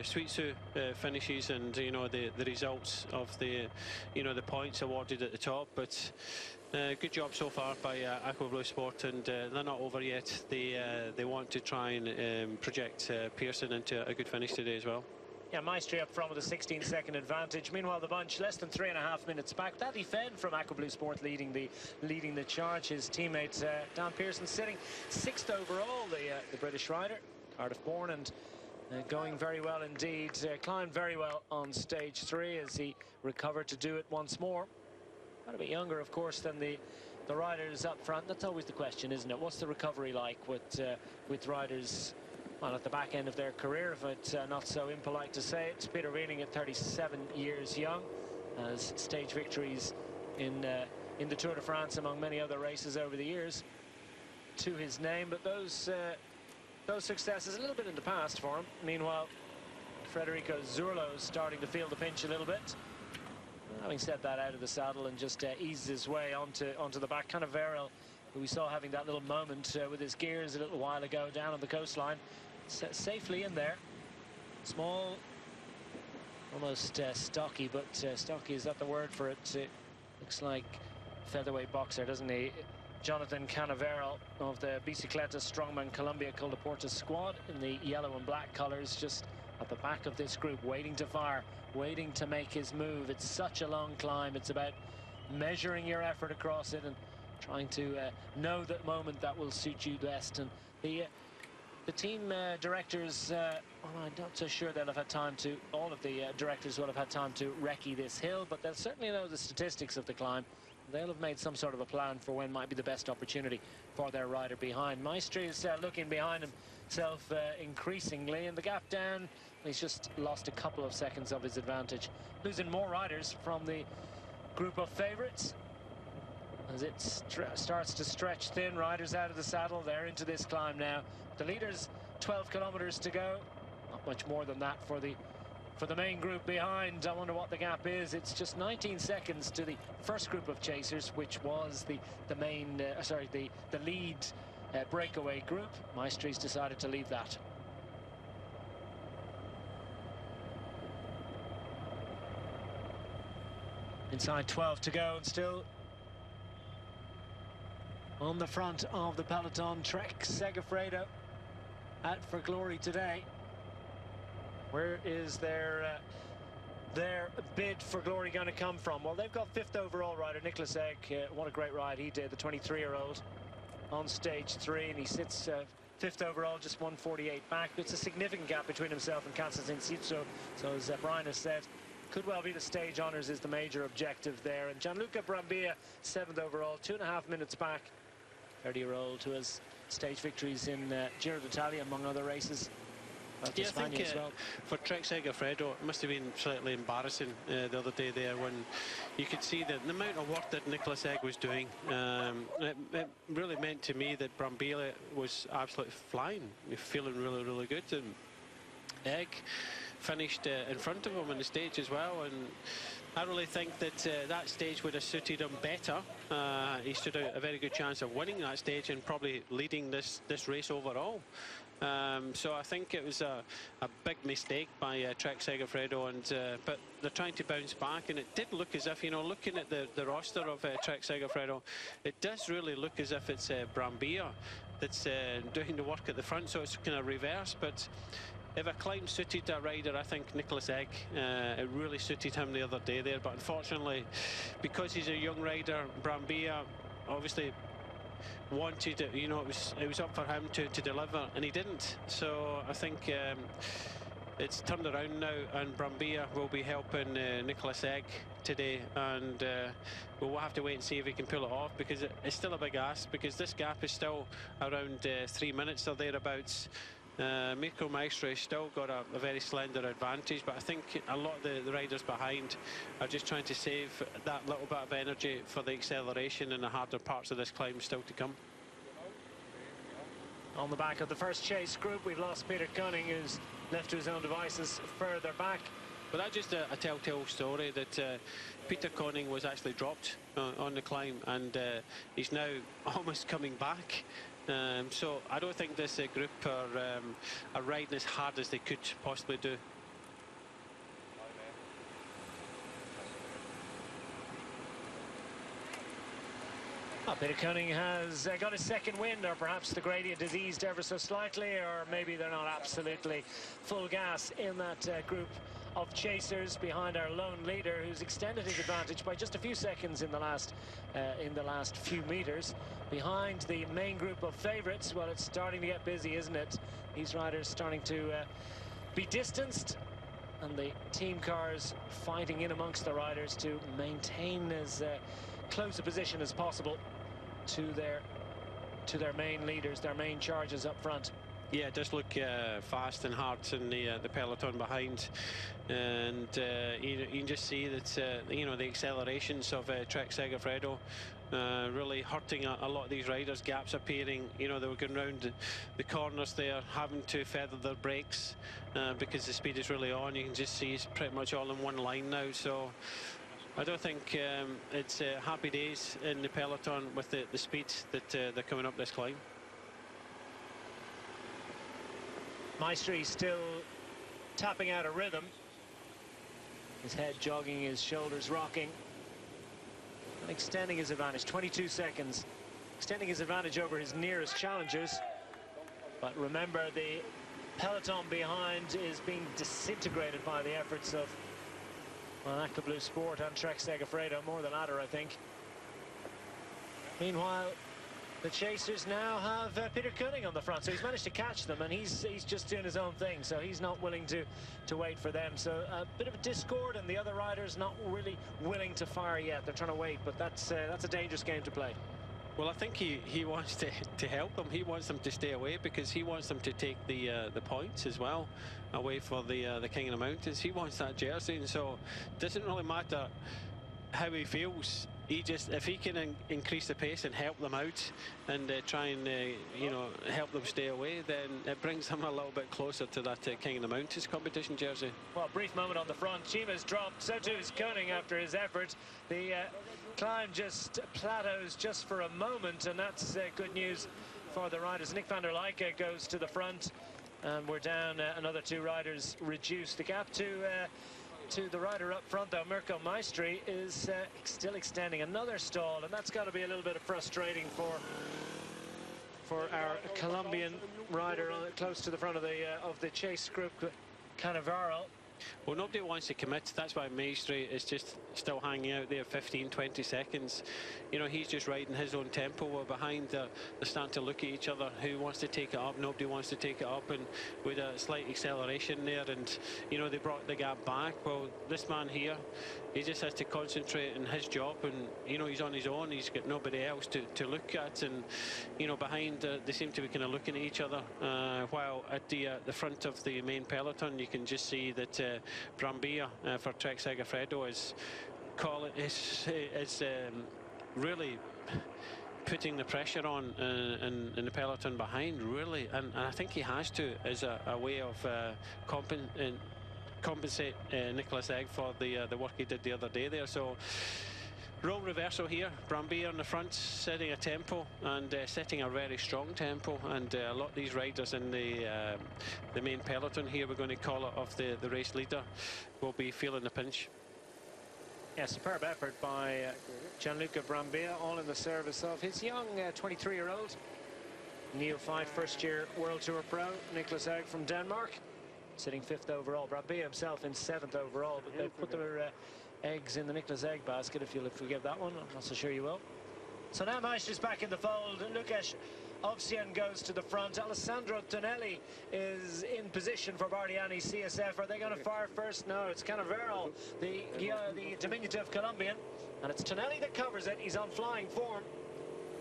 Suitsu finishes, and you know, the results of the, you know, the points awarded at the top. But good job so far by Aqua Blue Sport, and they're not over yet. They want to try and project Pearson into a good finish today as well. Yeah, Maestri up front with a 16-second advantage. Meanwhile, the bunch less than 3.5 minutes back. Daddy Fenn from Aqua Blue Sport leading the charge. His teammate Dan Pearson sitting 6th overall. The British rider, Cardiff-born, and going very well indeed. Climbed very well on stage 3 as he recovered to do it once more. quite a bit younger, of course, than the riders up front. That's always the question, isn't it? What's the recovery like with riders, well, at the back end of their career, if it's not so impolite to say it? Peter Wheeling at 37 years young has stage victories in the Tour de France, among many other races over the years, to his name. But those successes a little bit in the past for him. Meanwhile, Federico Zurlo is starting to feel the pinch a little bit. Having said that, out of the saddle and just eases his way onto the back. Cannavaro, who we saw having that little moment with his gears a little while ago down on the coastline, safely in there. Small, almost stocky, but stocky, is that the word for it? Looks like featherweight boxer, doesn't he? Jonathan Cannavaro of the Bicicleta Strongman Colombia Coldeportes squad in the yellow and black colours, just at the back of this group, waiting to fire, waiting to make his move. It's such a long climb. It's about measuring your effort across it and trying to know that moment that will suit you best. And the team directors, well, I'm not so sure they'll have had time to, all of the directors will have had time to recce this hill, but they'll certainly know the statistics of the climb. They'll have made some sort of a plan for when might be the best opportunity for their rider behind. Maestri is looking behind himself increasingly, and the gap down, he's just lost a couple of seconds of his advantage. Losing more riders from the group of favourites as it starts to stretch thin. Riders out of the saddle, they're into this climb now. The leaders, 12 kilometres to go. Not much more than that for the main group behind. I wonder what the gap is. It's just 19 seconds to the first group of chasers, which was the lead breakaway group. Maestri's decided to leave that. Inside 12 to go, and still on the front of the peloton, Trek Segafredo out for glory today. Where is their bid for glory going to come from? Well, they've got 5th overall rider Nicholas Egg. What a great ride he did, the 23-year-old, on stage 3, and he sits 5th overall, just 1:48 back. It's a significant gap between himself and Kansas Enciccio. So as Brian has said, could well be the stage honours is the major objective there. And Gianluca Brambilla, 7th overall, 2.5 minutes back. 30-year-old who has stage victories in Giro d'Italia, among other races. Yeah, I think for Trek Segafredo, it must have been slightly embarrassing the other day there when you could see the amount of work that Nicholas Egg was doing. It really meant to me that Brambilla was absolutely flying, feeling really, really good. And Egg finished in front of him on the stage as well, and I really think that that stage would have suited him better. He stood out a very good chance of winning that stage and probably leading this race overall. So I think it was a big mistake by Trek Segafredo, and but they're trying to bounce back, and it did look as if, you know, looking at the roster of Trek Segafredo, it does really look as if it's Brambilla that's doing the work at the front, so it's kind of reverse. But if a climb suited a rider, I think Nicholas Egg, it really suited him the other day there. But unfortunately, because he's a young rider, Brambilla obviously wanted it, you know, it was up for him to deliver, and he didn't. So I think it's turned around now, and Brambilla will be helping Nicholas Egg today, and we'll have to wait and see if he can pull it off, because it's still a big ask, because this gap is still around 3 minutes or thereabouts. Mirko Maestri still got a very slender advantage, but I think a lot of the riders behind are just trying to save that little bit of energy for the acceleration and the harder parts of this climb still to come. On the back of the first chase group, we've lost Peter Cunning, who's left to his own devices further back. But that's just a telltale story that Peter Conning was actually dropped on the climb, and he's now almost coming back. So I don't think this group are riding as hard as they could possibly do. Oh, Peter Cunning has got his second wind, or perhaps the gradient has eased ever so slightly, or maybe they're not absolutely full gas in that group of chasers behind our lone leader, who's extended his advantage by just a few seconds in the last few meters. Behind the main group of favourites, well, it's starting to get busy, isn't it? These riders starting to be distanced, and the team cars fighting in amongst the riders to maintain as close a position as possible to their main leaders, their main charges up front. Yeah, it does look fast and hard in the peloton behind, and you can just see that you know, the accelerations of Trek Segafredo really hurting a lot of these riders. Gaps appearing, you know, they were going round the corners there, having to feather their brakes because the speed is really on. You can just see it's pretty much all in one line now. So I don't think it's happy days in the peloton with the speed that they're coming up this climb. Maestri still tapping out a rhythm. His head jogging, his shoulders rocking. And extending his advantage, 22 seconds. Extending his advantage over his nearest challengers. But remember, the peloton behind is being disintegrated by the efforts of Monaco Blue Sport and Trek Segafredo, more than Adder, I think. Meanwhile, the chasers now have Peter Cunning on the front, so he's managed to catch them, and he's just doing his own thing, so he's not willing to wait for them. So a bit of a discord, and the other riders not really willing to fire yet. They're trying to wait, but that's a dangerous game to play. Well, I think he wants to help them. He wants them to stay away because he wants them to take the points as well away for the King of the Mountains. He wants that jersey, and so it doesn't really matter how he feels. He just, if he can increase the pace and help them out and try and you know, help them stay away, then it brings them a little bit closer to that King of the Mountains competition jersey. Well, a brief moment on the front. Chima's dropped, so too is Koenig after his effort. The climb just plateaus just for a moment, and that's good news for the riders. Nick van der Leijke goes to the front, and we're down another two riders reduced. The gap to the rider up front, though, Mirko Maestri, is still extending. Another stall, and that's got to be a little bit frustrating for our Colombian rider close to the front of the chase group, Cannavaro. Well, nobody wants to commit. That's why Maestri is just still hanging out there 15-20 seconds. You know, he's just riding his own tempo. We're behind. They're starting to look at each other. Who wants to take it up? Nobody wants to take it up, and with a slight acceleration there, and you know, they brought the gap back. Well, this man here, he just has to concentrate on his job, and you know, he's on his own. He's got nobody else to look at, and you know, behind they seem to be kind of looking at each other, while at the front of the main peloton you can just see that Brambilla for Trek Segafredo is really putting the pressure on in the peloton behind, really, and I think he has to, as a way of compensate Nicolas Egg for the work he did the other day there. So role reversal here. Brambilla on the front, setting a tempo and setting a very strong tempo, and a lot of these riders in the main peloton here, we're going to call it, of the race leader, will be feeling the pinch. Yeah, superb effort by Gianluca Brambilla, all in the service of his young 23-year-old neophyte, first-year World Tour pro, Nicolas Egg from Denmark, sitting 5th overall. Brambilla himself in 7th overall, but they've put their eggs in the Nicolas Egg basket, if you'll forgive that one. I'm not so sure you will. So now Maestri's back in the fold. Lukasz Ovsian goes to the front. Alessandro Tonelli is in position for Bardiani CSF. Are they going to fire first? No, it's Cannavaro, the diminutive Colombian, and it's Tonelli that covers it. He's on flying form.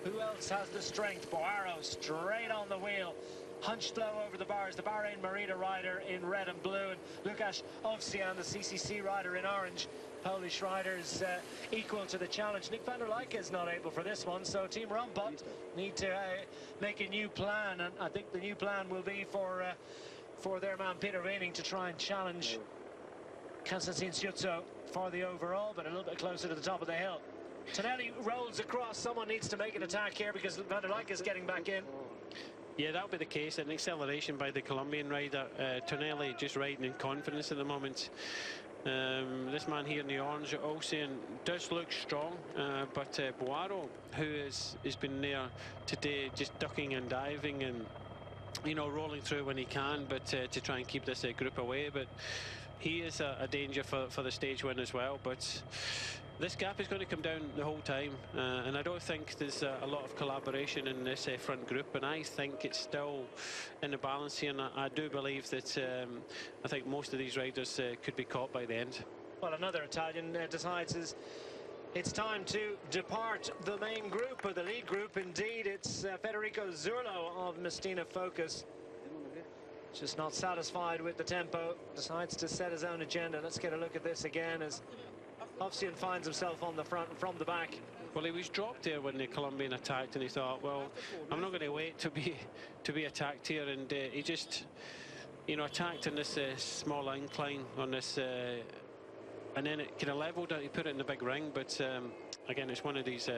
Who else has the strength? Boaro straight on the wheel. Hunched low over the bars, the Bahrain Merida rider in red and blue, and Lukasz Ovsian, the CCC rider in orange. Polish riders equal to the challenge. Nick van der Leijke is not able for this one, so Team Rombot need to make a new plan, and I think the new plan will be for their man Peter Weening to try and challenge Konstantin Siutso for the overall, but a little bit closer to the top of the hill. Tonelli rolls across. Someone needs to make an attack here because van der Leijke is getting back in. Yeah, that'll be the case. An acceleration by the Colombian rider. Tonelli just riding in confidence at the moment. This man here in the orange, Ovsian, does look strong, but Boaro, who has been there today just ducking and diving and, you know, rolling through when he can, but to try and keep this group away. But he is a danger for the stage win as well. But this gap is going to come down the whole time, and I don't think there's a lot of collaboration in this front group, and I think it's still in the balance here, and I do believe that I think most of these riders could be caught by the end. Well, another Italian decides It's time to depart the main group, or the lead group. Indeed, it's Federico Zurlo of Mestina Focus. Just not satisfied with the tempo, decides to set his own agenda. Let's get a look at this again as Ovsian finds himself on the front and from the back. Well, he was dropped there when the Colombian attacked, and he thought, well, I'm not going to wait to be attacked here, and he just, you know, attacked in this small incline on this, and then it kind of leveled it. He put it in the big ring, but again, it's one of these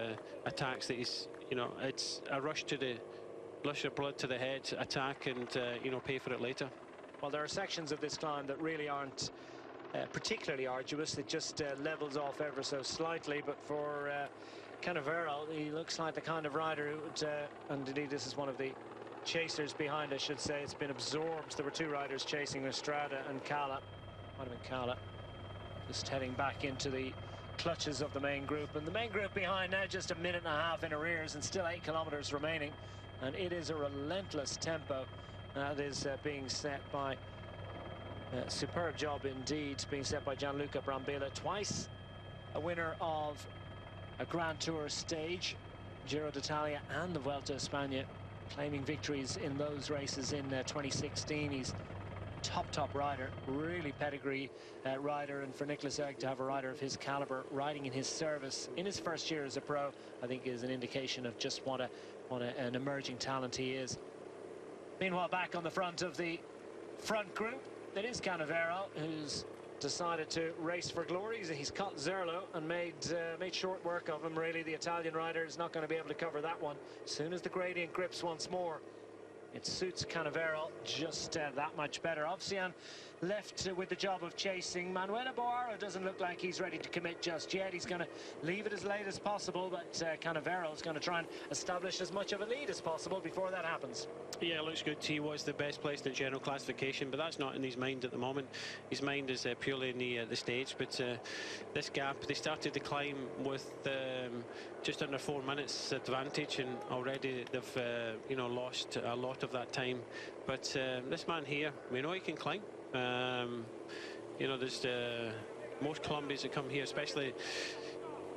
attacks that he's, you know, it's a rush of blood to the head attack, and you know, pay for it later. Well, there are sections of this climb that really aren't particularly arduous. It just levels off ever so slightly, but for Canaveral, he looks like the kind of rider who would, and indeed this is one of the chasers behind, I should say. It's been absorbed. There were two riders chasing Estrada and Cala. Might have been Cala. Just heading back into the clutches of the main group, and the main group behind now just a minute and a half in arrears, and still 8 kilometers remaining, and it is a relentless tempo that is being set by superb job indeed, being set by Gianluca Brambilla, twice a winner of a Grand Tour stage, Giro d'Italia and the Vuelta a España, claiming victories in those races in 2016. He's top rider, really pedigree rider, and for Nicolas Egg to have a rider of his caliber riding in his service in his first year as a pro, I think is an indication of just what an emerging talent he is. Meanwhile, back on the front of the front group, it is Canaveral, who's decided to race for glory. He's caught Zurlo and made short work of him. Really, the Italian rider is not going to be able to cover that one. As soon as the gradient grips once more, it suits Canaveral just that much better. Ovsian left with the job of chasing. Manuel Boaro doesn't look like he's ready to commit just yet. He's going to leave it as late as possible, but Canaveral is going to try and establish as much of a lead as possible before that happens. Yeah, it looks good. He was the best placed in general classification, but that's not in his mind at the moment. His mind is purely in the stage. But this gap, they started the climb with just under 4 minutes advantage, and already they've you know, lost a lot of that time. But this man here, we know he can climb. You know, there's most Colombians that come here, especially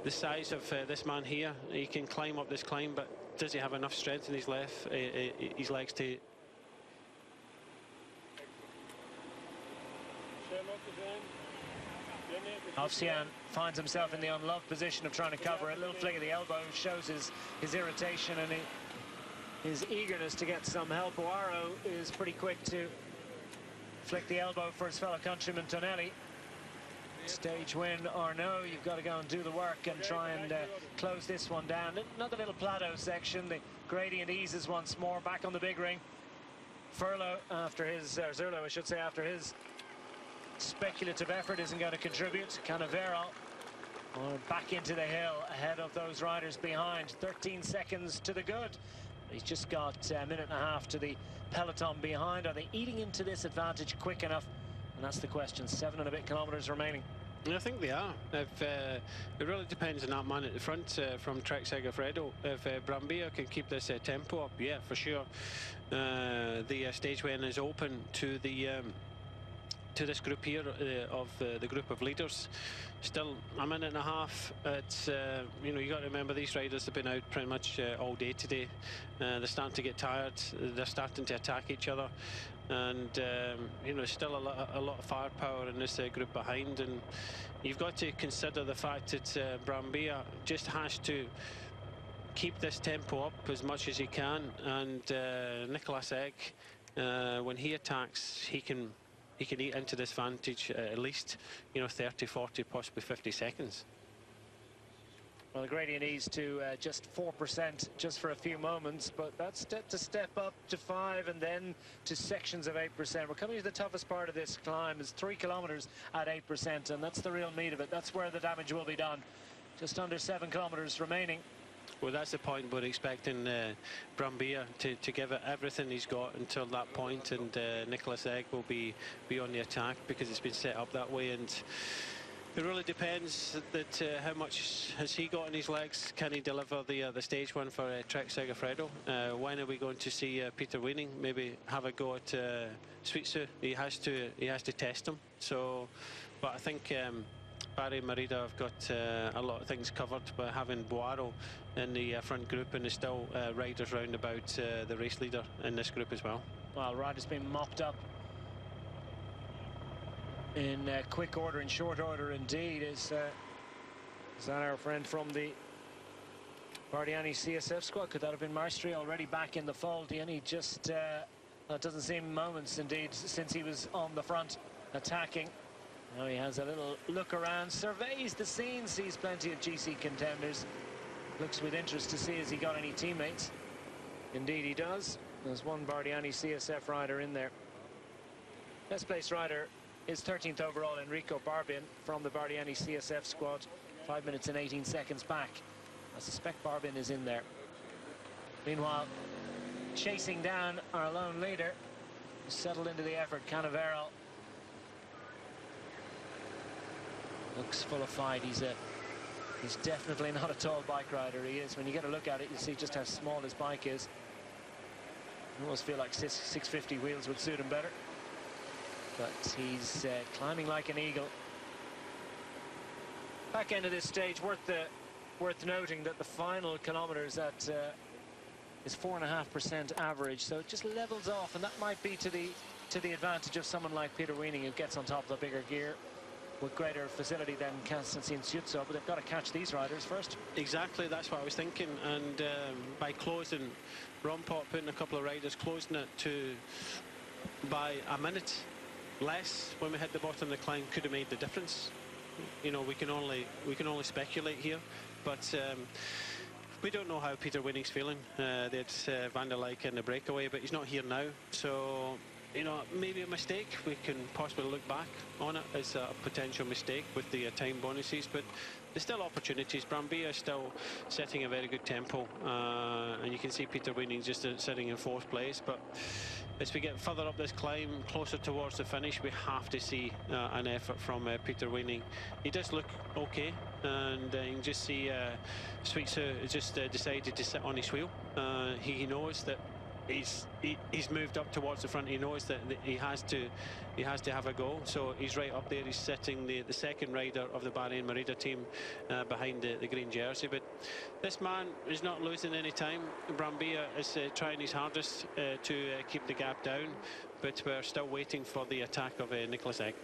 the size of this man here. He can climb up this climb, but does he have enough strength in his his legs to? Ovsian finds himself in the unloved position of trying to cover it. A little flick of the elbow shows his irritation and his eagerness to get some help. Boaro is pretty quick to flick the elbow for his fellow countryman Tonelli. Stage win or no, you've got to go and do the work and try and close this one down. Another little plateau section. The gradient eases once more. Back on the big ring. Zurlo, after his speculative effort, isn't going to contribute. Canaveral back into the hill ahead of those riders behind. 13 seconds to the good. He's just got a minute and a half to the peloton behind. Are they eating into this advantage quick enough? And that's the question. 7 and a bit kilometers remaining. I think they are. If it really depends on that man at the front from Trek Segafredo. If Brambilla can keep this tempo up, yeah, for sure. The stage win is open to the to this group here of the group of leaders. Still a minute and a half. It's you know, you got to remember these riders have been out pretty much all day today. They're starting to get tired. They're starting to attack each other, and you know, still a lot of firepower in this group behind. And you've got to consider the fact that Brambilla just has to keep this tempo up as much as he can, and Nicolas Egg, when he attacks, he can eat into this advantage at least, you know, 30, 40, possibly 50 seconds. Well, the gradient eased to just 4% just for a few moments, but that's to step up to 5 and then to sections of 8%. We're coming to the toughest part of this climb. It's 3 kilometers at 8%, and that's the real meat of it. That's where the damage will be done. Just under 7 kilometers remaining. Well, that's the point. We're expecting Brambilla to give it everything he's got until that point, and Nicolas Egg will be on the attack because it's been set up that way. And it really depends that how much has he got in his legs. Can he deliver the stage one for Trek Segafredo? When are we going to see Peter Weening maybe have a go at Sweetsu? He has to test him. So, but I think Barry and Merida have got a lot of things covered by having Boaro in the front group, and there's still riders round about the race leader in this group as well. Well, riders being mopped up in quick order, in short order indeed. Is that our friend from the Bardiani CSF squad? Could that have been Maestri already back in the fold? And he just, it doesn't seem moments indeed since he was on the front attacking. Now he has a little look around, surveys the scene, sees plenty of GC contenders. Looks with interest to see has he got any teammates. Indeed he does. There's one Bardiani CSF rider in there. Best placed rider is 13th overall Enrico Barbin from the Bardiani CSF squad. 5 minutes and 18 seconds back. I suspect Barbin is in there. Meanwhile, chasing down our lone leader, settled into the effort, Canaveral. Looks full of fight. He's definitely not a tall bike rider. He is. When you get a look at it, you see just how small his bike is. I almost feel like 650 wheels would suit him better. But he's climbing like an eagle. Back end of this stage, worth noting that the final kilometres at is 4.5% average, so it just levels off, and that might be to the advantage of someone like Peter Weening, who gets on top of the bigger gear with greater facility than Konstantin Siutso, but they've got to catch these riders first. Exactly, that's what I was thinking, and by closing, Rompot putting a couple of riders, closing it to by a minute less when we hit the bottom of the climb could have made the difference. You know, we can only speculate here, but we don't know how Peter Weening's feeling. They had Van der Leijck in the breakaway, but he's not here now, so you know, maybe a mistake. We can possibly look back on it as a potential mistake with the time bonuses, but there's still opportunities. Brambilla is still setting a very good tempo, and you can see Peter Weening just sitting in 4th place. But as we get further up this climb, closer towards the finish, we have to see an effort from Peter Weening. He does look okay, and you can just see Sweetser just decided to sit on his wheel. He knows that he's moved up towards the front. He knows that he has to have a go, so he's right up there. He's sitting the second rider of the Barry and Merida team behind the green jersey. But this man is not losing any time. Brambilla is trying his hardest to keep the gap down, but we're still waiting for the attack of Nicholas Egg.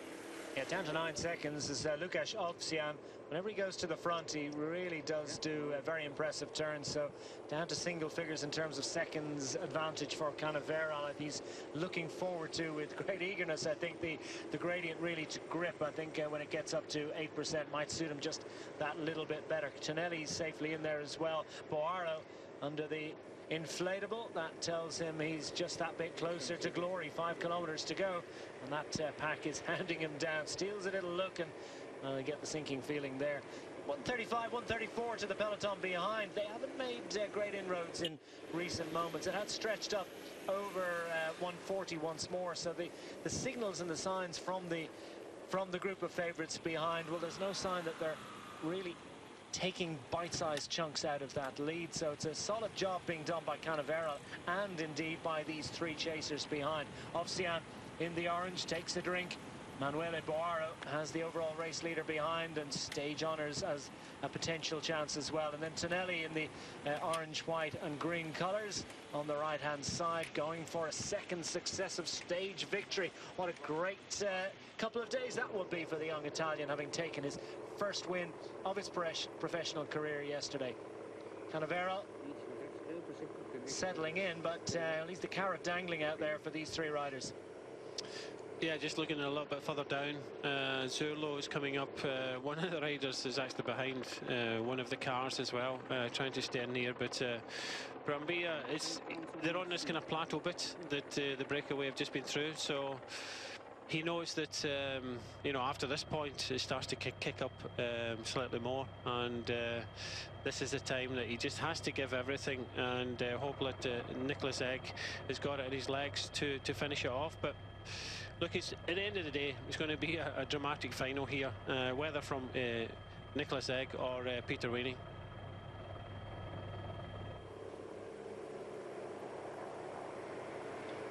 Yeah, down to 9 seconds is Łukasz Ovsian. Whenever he goes to the front, he really does do a very impressive turn. So down to single figures in terms of seconds advantage for Canaveral. He's looking forward to, with great eagerness, I think, the gradient really to grip. I think when it gets up to 8% might suit him just that little bit better. Tonelli's safely in there as well. Boaro under the inflatable, that tells him he's just that bit closer to glory. 5 kilometers to go, and that pack is handing him down. Steals a little look, and I get the sinking feeling there. 135, 134 to the peloton behind. They haven't made great inroads in recent moments. It had stretched up over 140 once more, so the signals and the signs from the group of favourites behind, well, there's no sign that they're really taking bite-sized chunks out of that lead. So it's a solid job being done by Canaveral and indeed by these 3 chasers behind. Ovsian in the orange takes a drink. Manuele Boaro has the overall race leader behind, and stage honours as a potential chance as well. And then Tonelli in the orange, white and green colours on the right-hand side, going for a second successive stage victory. What a great couple of days that will be for the young Italian, having taken his first win of his professional career yesterday. Canaveral settling in, but at least the carrot dangling out there for these 3 riders. Yeah, just looking a little bit further down, Zurlo is coming up. One of the riders is actually behind one of the cars as well, trying to stay near, but Brambilla, they're on this kind of plateau bit that the breakaway have just been through, so he knows that you know, after this point it starts to kick up slightly more, and this is the time that he just has to give everything and hope that Nicholas Egg has got it in his legs to finish it off. But look, at the end of the day, it's going to be a dramatic final here, whether from Nicholas Egg or Peter Weening.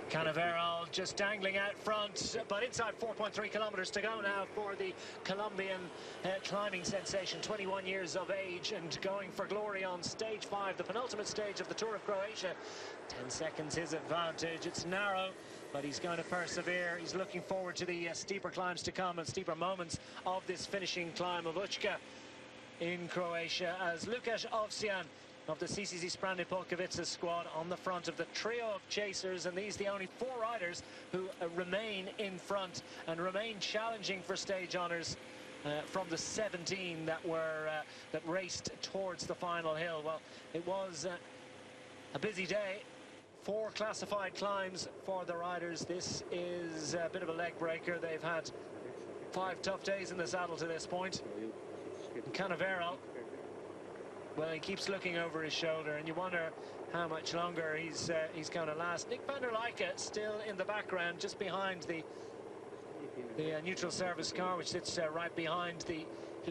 Canaveral just dangling out front, but inside 4.3 kilometers to go now for the Colombian climbing sensation, 21 years of age and going for glory on stage 5, the penultimate stage of the Tour of Croatia. 10 seconds his advantage. It's narrow, but he's going to persevere. He's looking forward to the steeper climbs to come and steeper moments of this finishing climb of Učka in Croatia, as Lukasz Ovsian of the CCC Sprandi Polkovica squad on the front of the trio of chasers, and these the only 4 riders who remain in front and remain challenging for stage honours from the 17 that raced towards the final hill. Well, it was a busy day. 4 classified climbs for the riders. This is a bit of a leg breaker. They've had 5 tough days in the saddle to this point. Canaveral, well, he keeps looking over his shoulder, and you wonder how much longer he's going to last. Nick van der Leijke still in the background, just behind the neutral service car, which sits right behind the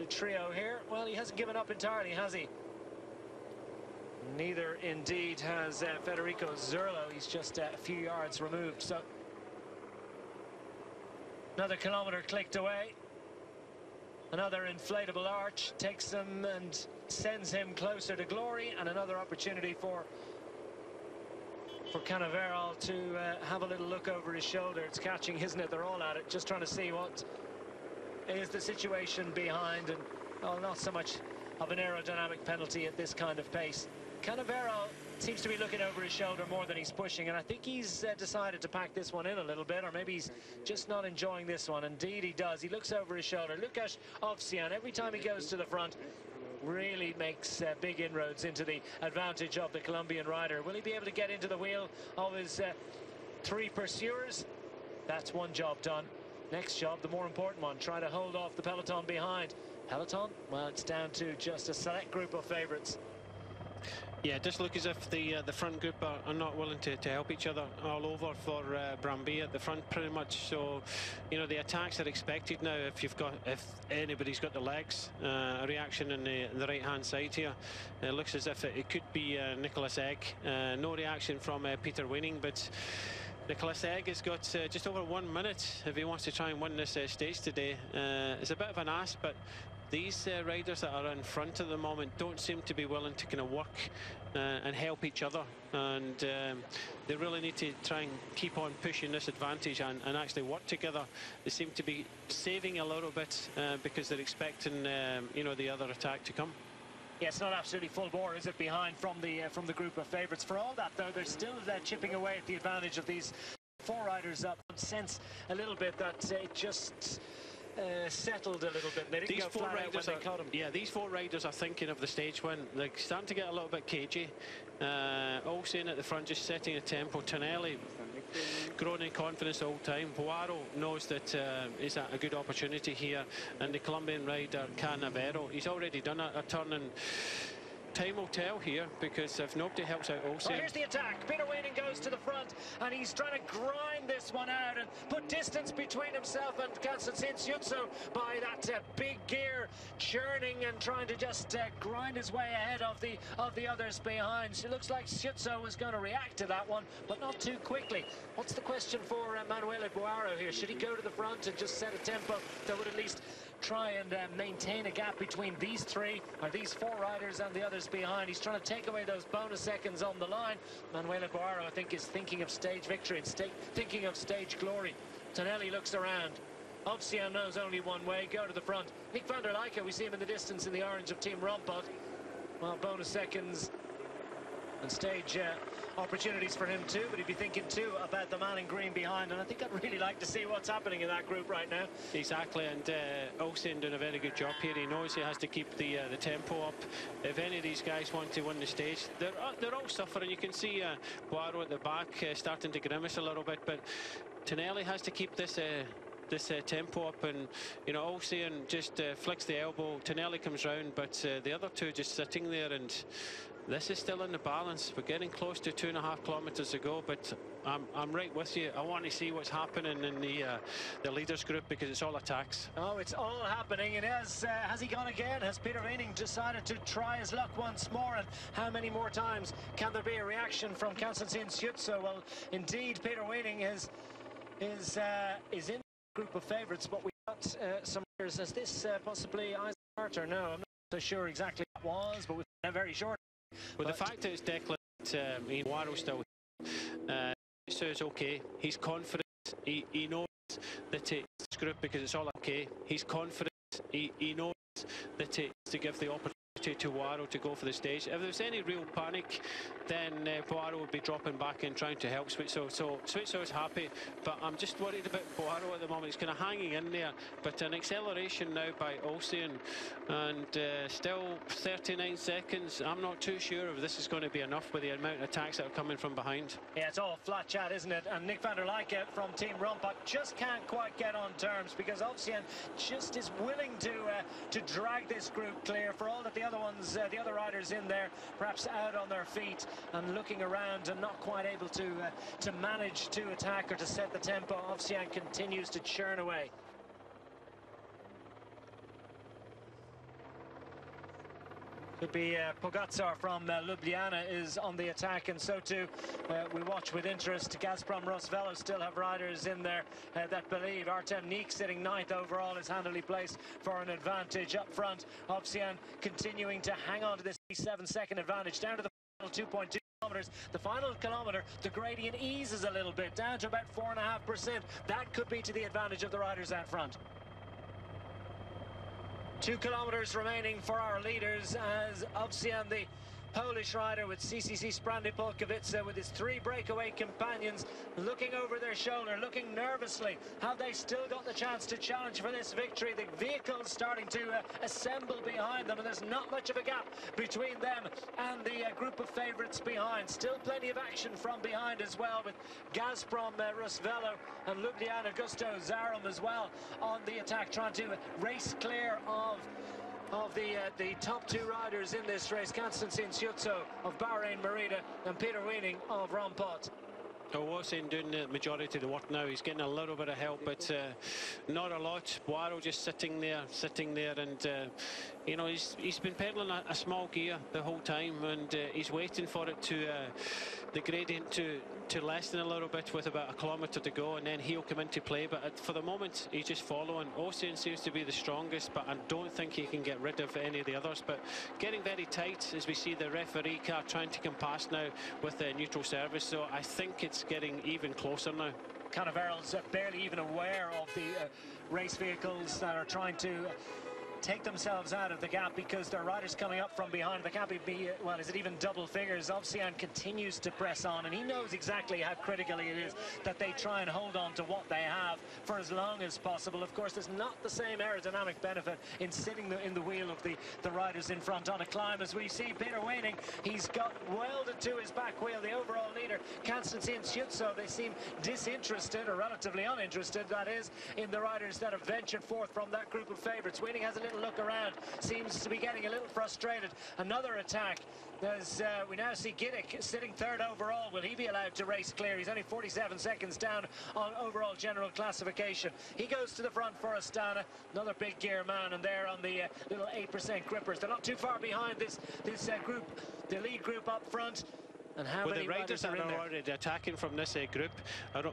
trio here. Well, he hasn't given up entirely, has he? Neither, indeed, has Federico Zurlo. He's just a few yards removed. So another kilometre clicked away. Another inflatable arch takes him and sends him closer to glory, and another opportunity for Canaveral to have a little look over his shoulder. It's catching, isn't it? They're all at it, just trying to see what is the situation behind, and well, not so much of an aerodynamic penalty at this kind of pace. Canaveral seems to be looking over his shoulder more than he's pushing, and I think he's decided to pack this one in a little bit, or maybe he's just not enjoying this one. Indeed he does. He looks over his shoulder. Lukasz Ovsian, every time he goes to the front, really makes big inroads into the advantage of the Colombian rider. Will he be able to get into the wheel of his 3 pursuers? That's one job done. Next job, the more important one, try to hold off the peloton behind. Peloton, well, it's down to just a select group of favourites. Yeah, it does look as if the front group are not willing to help each other all over for Brambilla at the front, pretty much. So, you know, the attacks are expected now if anybody's got the legs. A reaction in the right-hand side here. It looks as if it could be Nicholas Egg. No reaction from Peter Weening, but Nicholas Egg has got just over 1 minute if he wants to try and win this stage today. It's a bit of an ask, but these riders that are in front at the moment don't seem to be willing to kind of work and help each other, and they really need to try and keep on pushing this advantage and actually work together. They seem to be saving a little bit because they're expecting you know, the other attack to come. Yeah, it's not absolutely full bore, is it, behind from the group of favourites. For all that, though, they're still chipping away at the advantage of these 4 riders up. Sense a little bit that it just settled a little bit. They didn't go flat out when they caught him. Yeah, these 4 riders are thinking of the stage win. They're starting to get a little bit cagey. Olsen at the front just setting a tempo. Tonelli growing in confidence all the time. Boaro knows that is a good opportunity here, and the Colombian rider Canaveral, he's already done a turn, and time will tell here, because if nobody helps out Olsen. Well, here's the attack. Peter Weening goes to the front, and he's trying to grind this one out and put distance between himself and Konstantin Siutso by that big gear churning and trying to just grind his way ahead of the others behind. So it looks like Siutso was going to react to that one, but not too quickly. What's the question for Manuel Boaro here? Should he go to the front and just set a tempo that would at least try and maintain a gap between these 3 or these 4 riders and the others behind? He's trying to take away those bonus seconds on the line. Manuel Boaro, I think, is thinking of stage victory and thinking of stage glory. Tonelli looks around. Ovsian knows only one way, go to the front. Nick van der Leijke, we see him in the distance in the orange of Team Rompot. Well, bonus seconds and stage opportunities for him too, but he'd be thinking too about the man in green behind, and I think I'd really like to see what's happening in that group right now. Exactly, and Olsen doing a very good job here. He knows he has to keep the tempo up. If any of these guys want to win the stage, they're all suffering. You can see Boaro at the back starting to grimace a little bit, but Tonelli has to keep this tempo up, and you know, Olsen just flicks the elbow. Tonelli comes round, but the other 2 just sitting there, and This is still in the balance. We're getting close to 2.5 kilometres to go, but I'm right with you. I want to see what's happening in the leaders group, because it's all attacks. Oh, it's all happening. It has he gone again? Has Peter Weening decided to try his luck once more? And how many more times can there be a reaction from Konstantin Schütze? Well, indeed, Peter Weening is in the group of favourites, but we got some others. Is this possibly Isaac Carter? No, I'm not so sure exactly what it was, but we've been very short. Well, the fact that it's Declan, Poirot still so it's okay. He's confident. He knows that it's group because it's all okay. He's confident. He knows that it's to give the opportunity to Poirot to go for the stage. If there was any real panic, then Poirot would be dropping back and trying to help Schütze. So Schütze is happy, but I'm just worried about Poirot at the moment. He's kind of hanging in there, but an acceleration now by Olsen, and still 39 seconds. I'm not too sure if this is going to be enough with the amount of attacks that are coming from behind. Yeah, it's all flat chat, isn't it? And Nick van der Leijke from Team Rabac just can't quite get on terms, because Olsen just is willing to drag this group clear, for all that the other riders in there perhaps out on their feet and looking around and not quite able to manage to attack or to set the tempo. Olsen continues to churn away. Could be Pogacar from Ljubljana is on the attack, and so too we watch with interest. Gazprom Rosvelo still have riders in there that believe. Artem Neek sitting 9th overall is handily placed for an advantage up front. Olsen continuing to hang on to this 7-second advantage down to the final 2.2 kilometers. The final kilometer, the gradient eases a little bit down to about 4.5%. That could be to the advantage of the riders out front. 2 kilometers remaining for our leaders as Olsen, the Polish rider with CCC Sprandi Polkowice, with his 3 breakaway companions looking over their shoulder, looking nervously. Have they still got the chance to challenge for this victory? The vehicle's starting to assemble behind them, and there's not much of a gap between them and the group of favourites behind. Still plenty of action from behind as well, with Gazprom Rosvelo and Ljubljana Gusto Zarum as well on the attack, trying to race clear of the top 2 riders in this race, Konstantin Schütze of Bahrain Merida and Peter Weening of Rampot. Olsen doing the majority of the work now. He's getting a little bit of help, but not a lot. Poirot just sitting there, and you know, he's been pedaling a small gear the whole time, and he's waiting for it to the gradient to lessen a little bit with about 1 kilometre to go, and then he'll come into play. But for the moment, he's just following. Olsen seems to be the strongest, but I don't think he can get rid of any of the others. But getting very tight as we see the referee car trying to come past now with the neutral service. So I think it's getting even closer now. Canaveral's barely even aware of the race vehicles that are trying to take themselves out of the gap, because there are riders coming up from behind. The gap would be, well, is it even double figures? Olsen continues to press on, and he knows exactly how critically it is that they try and hold on to what they have for as long as possible. Of course, there's not the same aerodynamic benefit in sitting in the wheel of the riders in front on a climb, as we see Peter Weening. He's got welded to his back wheel the overall leader, Konstantin Schütze. They seem disinterested, or relatively uninterested, that is, in the riders that have ventured forth from that group of favourites. Weening has a little look around, seems to be getting a little frustrated. Another attack. As we now see Giddick sitting 3rd overall. Will he be allowed to race clear? He's only 47 seconds down on overall general classification. He goes to the front for Astana, another big gear man, and they're on the little 8% grippers. They're not too far behind this group, the lead group up front. And how many the riders that are already attacking from this group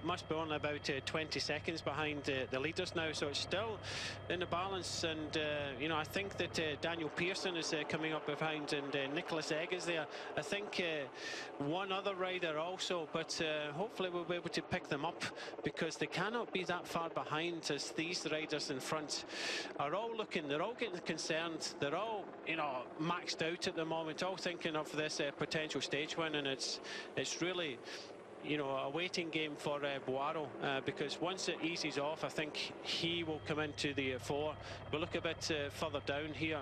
must be on about 20 seconds behind the leaders now, so it's still in the balance. And you know, I think that Daniel Pearson is coming up behind, and Nicholas Egg is there. I think one other rider also, but hopefully we'll be able to pick them up, because they cannot be that far behind, as these riders in front are all looking, they're all getting concerned, they're all, you know, maxed out at the moment, all thinking of this potential stage win. And it's really, you know, a waiting game for Poirot, because once it eases off, I think he will come into the 4. We'll look a bit further down here.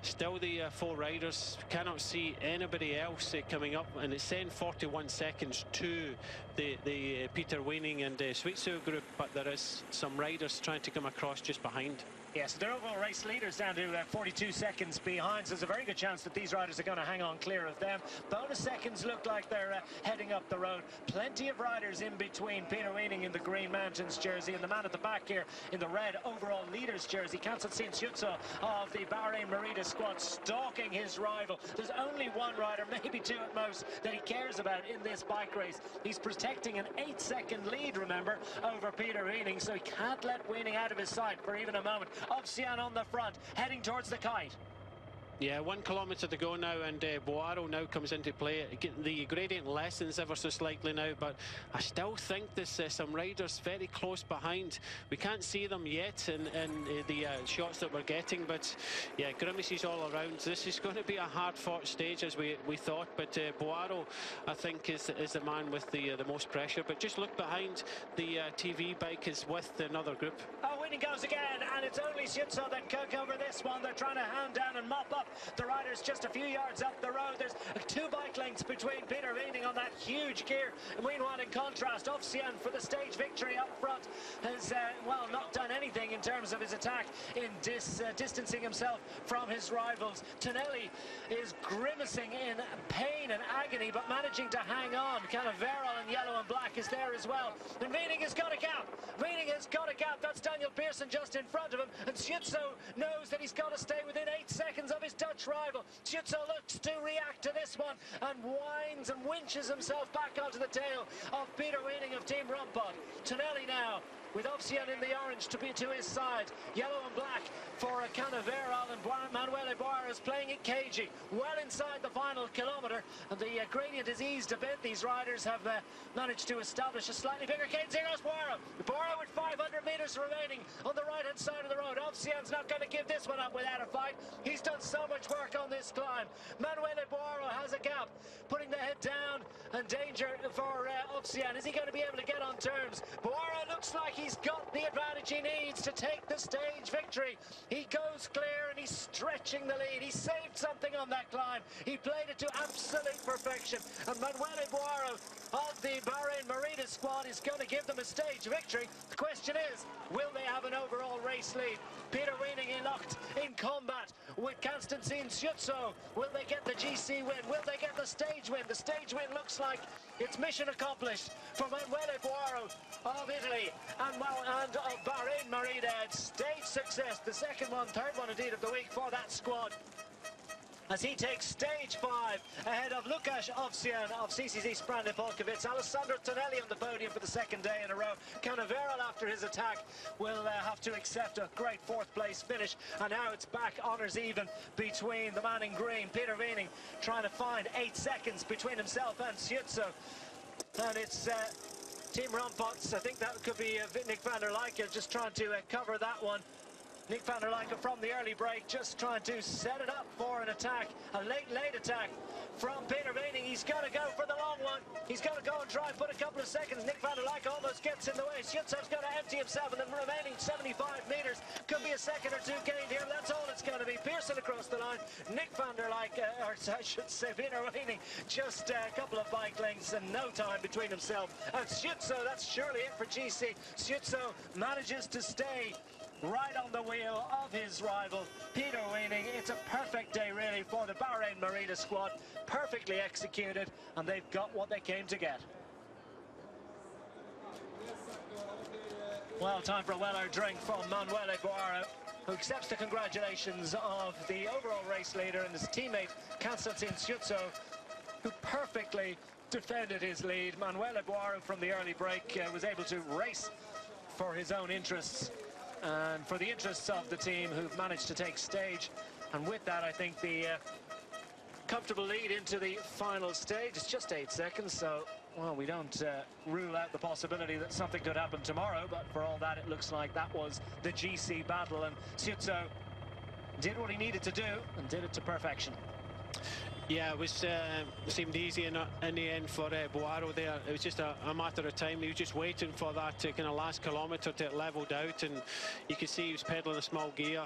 Still the 4 riders, cannot see anybody else coming up, and it's saying 41 seconds to the Peter Weining and Sweetsu group, but there is some riders trying to come across just behind. Yes, their overall race leaders down to 42 seconds behind, so there's a very good chance that these riders are going to hang on clear of them. Bonus seconds look like they're heading up the road. Plenty of riders in between. Peter Weining in the Green Mountains jersey, and the man at the back here in the red overall leaders jersey, Konstantin Sutso of the Bahrain Merida squad, stalking his rival. There's only one rider, maybe two at most, that he cares about in this bike race. He's protecting an 8-second lead, remember, over Peter Weining, so he can't let Weining out of his sight for even a moment. Obsian on the front, heading towards the kite. Yeah, 1 kilometre to go now, and Boaro now comes into play. The gradient lessens ever so slightly now, but I still think there's some riders very close behind. We can't see them yet in the shots that we're getting, but yeah, grimaces all around. This is going to be a hard-fought stage, as we thought, but Boaro, I think, is the man with the most pressure. But just look behind, the TV bike is with another group. Oh, Weining goes again, and it's only Sutso that can cover this one. They're trying to hand down and mop up the riders just a few yards up the road. There's 2 bike lengths between Peter Weining on that huge gear. Meanwhile, in contrast, Ofsian for the stage victory up front has, well, not done anything in terms of his attack in distancing himself from his rivals. Tonelli is grimacing in pain and agony, but managing to hang on. Canaveral in yellow and black is there as well. And Weining has got a gap. Weining has got a gap. That's Daniel Pearson just in front of him. And Sutso knows that he's got to stay within 8 seconds of his Dutch rival. Sutso looks to react to this one and whines and winches himself back onto the tail of Peter Weining of Team Rumpot. Tonelli now with Ofsian in the orange to his side. Yellow and black for Canaveral, and Manuel Boaro is playing it cagey. Well inside the final kilometre, and the gradient is eased a bit. These riders have managed to establish a slightly bigger cadence. Here goes Boaro. Boaro with 500 metres remaining on the right-hand side of the road. Ofsian's not going to give this one up without a fight. He's done so much work on this climb. Manuel Boaro has a gap, putting the head down, and danger for Ofsian. Is he going to be able to get on terms? Boaro looks like he's got the advantage he needs to take the stage victory. He goes clear and he's stretching the lead. He saved something on that climb. He played it to absolute perfection. And Manuel Boaro of the Bahrain Merida squad is going to give them a stage victory. The question is, will they have an overall race lead? Peter Weining locked in combat with Konstantin Sutso. Will they get the GC win? Will they get the stage win? The stage win looks like it's mission accomplished for Manuel Boaro of Italy and of Bahrain Merida. Stage success, the second one, third one indeed of the week for that squad, as he takes stage 5 ahead of Lukasz Ofsian of CCC Sprande Polkovic. Alessandro Tonelli on the podium for the second day in a row. Canaveral, after his attack, will have to accept a great 4th place finish, and now it's back honours even between the man in green, Peter Weining, trying to find 8 seconds between himself and Sutso, and it's Team Rompots. I think that could be Nick van der Leijken just trying to cover that one. Nick van der Leijken from the early break, just trying to set it up for an attack, a late attack from Peter Weining. He's got to go for the long one. He's got to go and try and put a couple of seconds. Nick van der Leijken almost gets in the way. Sutso's got to empty himself, and the remaining 75 metres could be a second or two gained here. That's all it's going to be. Pearson across the line. Nick van der Leijken, or I should say Peter Weining, just a couple of bike lengths and no time between himself and Sutso. That's surely it for GC. Sutso manages to stay right on the wheel of his rival, Peter Weining. It's a perfect day, really, for the Bahrain Merida squad. Perfectly executed, and they've got what they came to get. Well, time for a well-earned drink from Manuel Boaro, who accepts the congratulations of the overall race leader and his teammate, Konstantin Sutso, who perfectly defended his lead. Manuel Boaro, from the early break, was able to race for his own interests and for the interests of the team, who've managed to take stage. And with that, I think the comfortable lead into the final stage. It's just 8 seconds, so, well, we don't rule out the possibility that something could happen tomorrow, but for all that, it looks like that was the GC battle, and Sutso did what he needed to do and did it to perfection. Yeah, it was seemed easy in the end for Boaro there. It was just a matter of time. He was just waiting for that kind of last kilometre to leveled out, and you could see he was pedalling a small gear.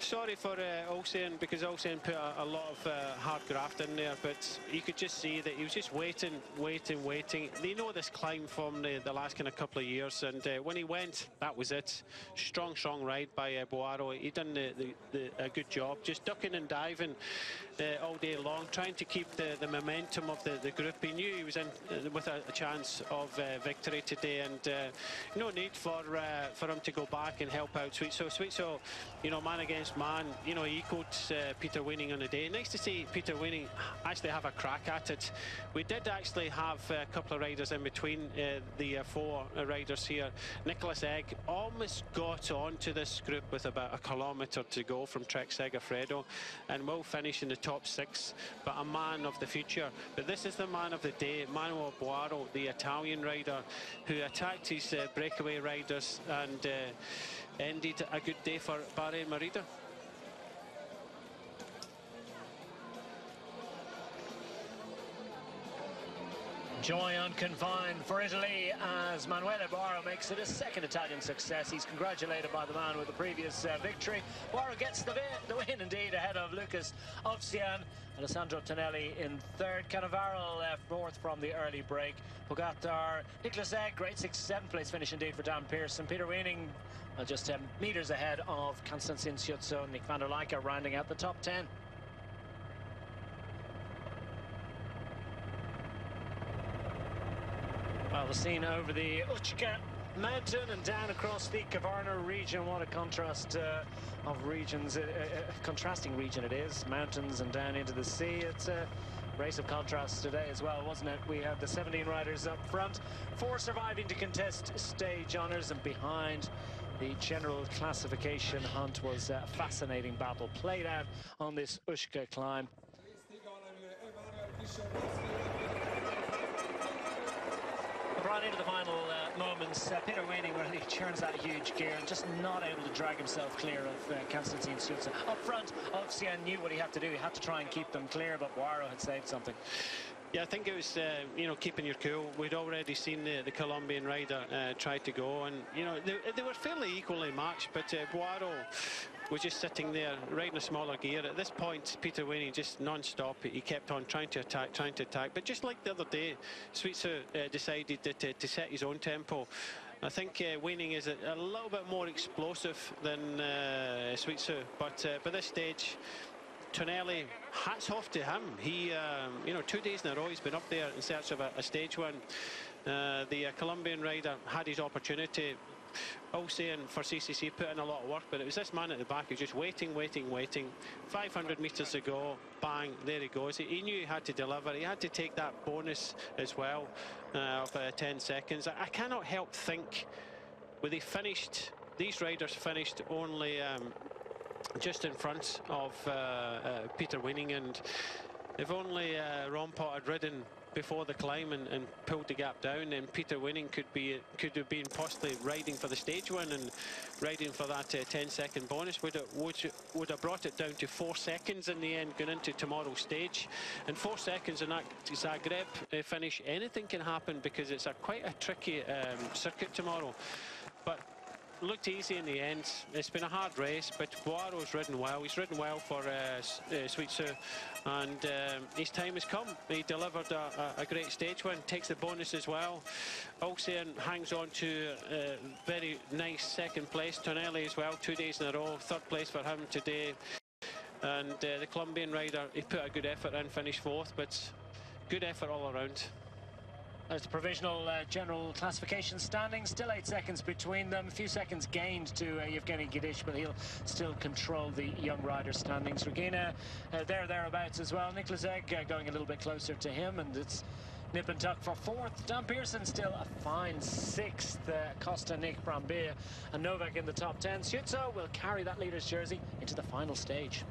sorry for Olsen, because Olsen put a lot of hard graft in there, but you could just see that he was just waiting. They know this climb from the last kind of couple of years, and when he went, that was it. Strong ride by Boaro. He done a good job, just ducking and diving all day long, trying to keep the momentum of the group. He knew he was in with a chance of victory today, and no need for him to go back and help out Sweetso, you know, man against man, you know, he equaled Peter Winning on the day. Nice to see Peter Winning actually have a crack at it. We did actually have a couple of riders in between the four riders here. Nicholas Egg almost got onto this group with about a kilometre to go from Trek Segafredo, and will finish in the top 6, but a man of the future. But this is the man of the day, Manuel Boaro, the Italian rider, who attacked his breakaway riders and ended a good day for Barry Merida. Joy unconfined for Italy as Manuele Boaro makes it his second Italian success. He's congratulated by the man with the previous victory. Boaro gets the win indeed, ahead of Lucas Ovsian. Alessandro Tonelli in third. Cannavaro fourth from the early break. Pogacar, Nicholas Egg, great 6th, 7th place finish indeed for Dan Pearson. Peter Weening just 10 metres ahead of Konstantin Sciuzzo. Nick van der Leijken rounding out the top 10. Well, the scene over the Uchka mountain and down across the Kavarna region. What a contrast of regions, a contrasting region it is. Mountains and down into the sea. It's a race of contrasts today as well, wasn't it? We had the 17 riders up front, 4 surviving to contest stage honours, and behind the general classification hunt was a fascinating battle played out on this Uchka climb. Right into the final moments, Peter Weening really churns that huge gear and just not able to drag himself clear of Konstantin Sciuzzo. Up front, Ovsian knew what he had to do. He had to try and keep them clear, but Boaro had saved something. Yeah, I think it was, you know, keeping your cool. We'd already seen the Colombian rider try to go, and, you know, they were fairly equally matched, but Boaro was just sitting there, riding a smaller gear. At this point, Peter Weening just non-stop. He kept on trying to attack. But just like the other day, Sciuzzo decided to set his own tempo. I think Weening is a little bit more explosive than Sciuzzo, but by this stage, Tonelli, hats off to him. He, you know, 2 days in a row he's been up there in search of a stage win. The Colombian rider had his opportunity. Olsen for CCC put in a lot of work, but it was this man at the back who's just waiting. 500 metres to go, bang, there he goes. He knew he had to deliver. He had to take that bonus as well of 10 seconds. I cannot help think, when they finished, these riders finished only just in front of Peter Weening, and if only Rompot had ridden before the climb and pulled the gap down, and Peter Weening could have been possibly riding for the stage win and riding for that 10-second bonus. Would have brought it down to 4 seconds in the end going into tomorrow's stage, and 4 seconds in that Zagreb finish. Anything can happen because it's quite a tricky circuit tomorrow, but looked easy in the end. It's been a hard race, but Boaro's ridden well. He's ridden well for Sciuzzo, and his time has come. He delivered a great stage win, takes the bonus as well. Olsen hangs on to a very nice 2nd place. Tonelli as well, 2 days in a row. 3rd place for him today. And the Colombian rider, he put a good effort in, finished 4th, but good effort all around. There's the provisional general classification standings. Still 8 seconds between them. A few seconds gained to Yevgeny Gidish, but he'll still control the young rider standings. Regina thereabouts as well. Nicholas Egg going a little bit closer to him, and it's nip and tuck for 4th. Dan Pearson still a fine 6th. Costa, Nick, Brambilla and Novak in the top 10. Sciuzzo will carry that leader's jersey into the final stage.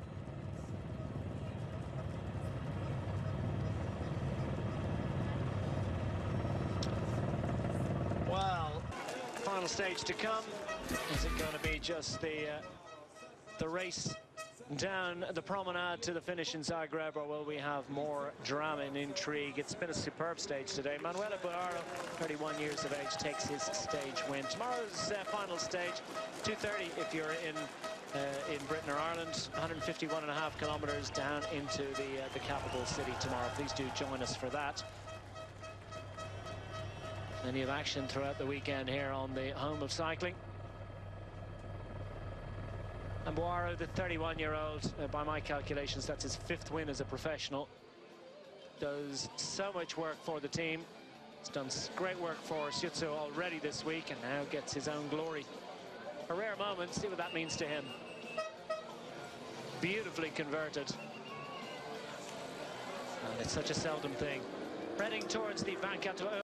Well, final stage to come. Is it going to be just the race down the promenade to the finish in Zagreb, or will we have more drama and intrigue? It's been a superb stage today. Manuele Boaro, 31 years of age, takes his stage win. Tomorrow's final stage, 2:30 if you're in Britain or Ireland. Ireland, 151.5 kilometres down into the capital city tomorrow. Please do join us for that. Plenty of action throughout the weekend here on the home of cycling. And Boaro, the 31-year-old, by my calculations, that's his 5th win as a professional. Does so much work for the team. He's done great work for Suzhou already this week and now gets his own glory. A rare moment, see what that means to him. Beautifully converted. And it's such a seldom thing. Heading towards the Bancato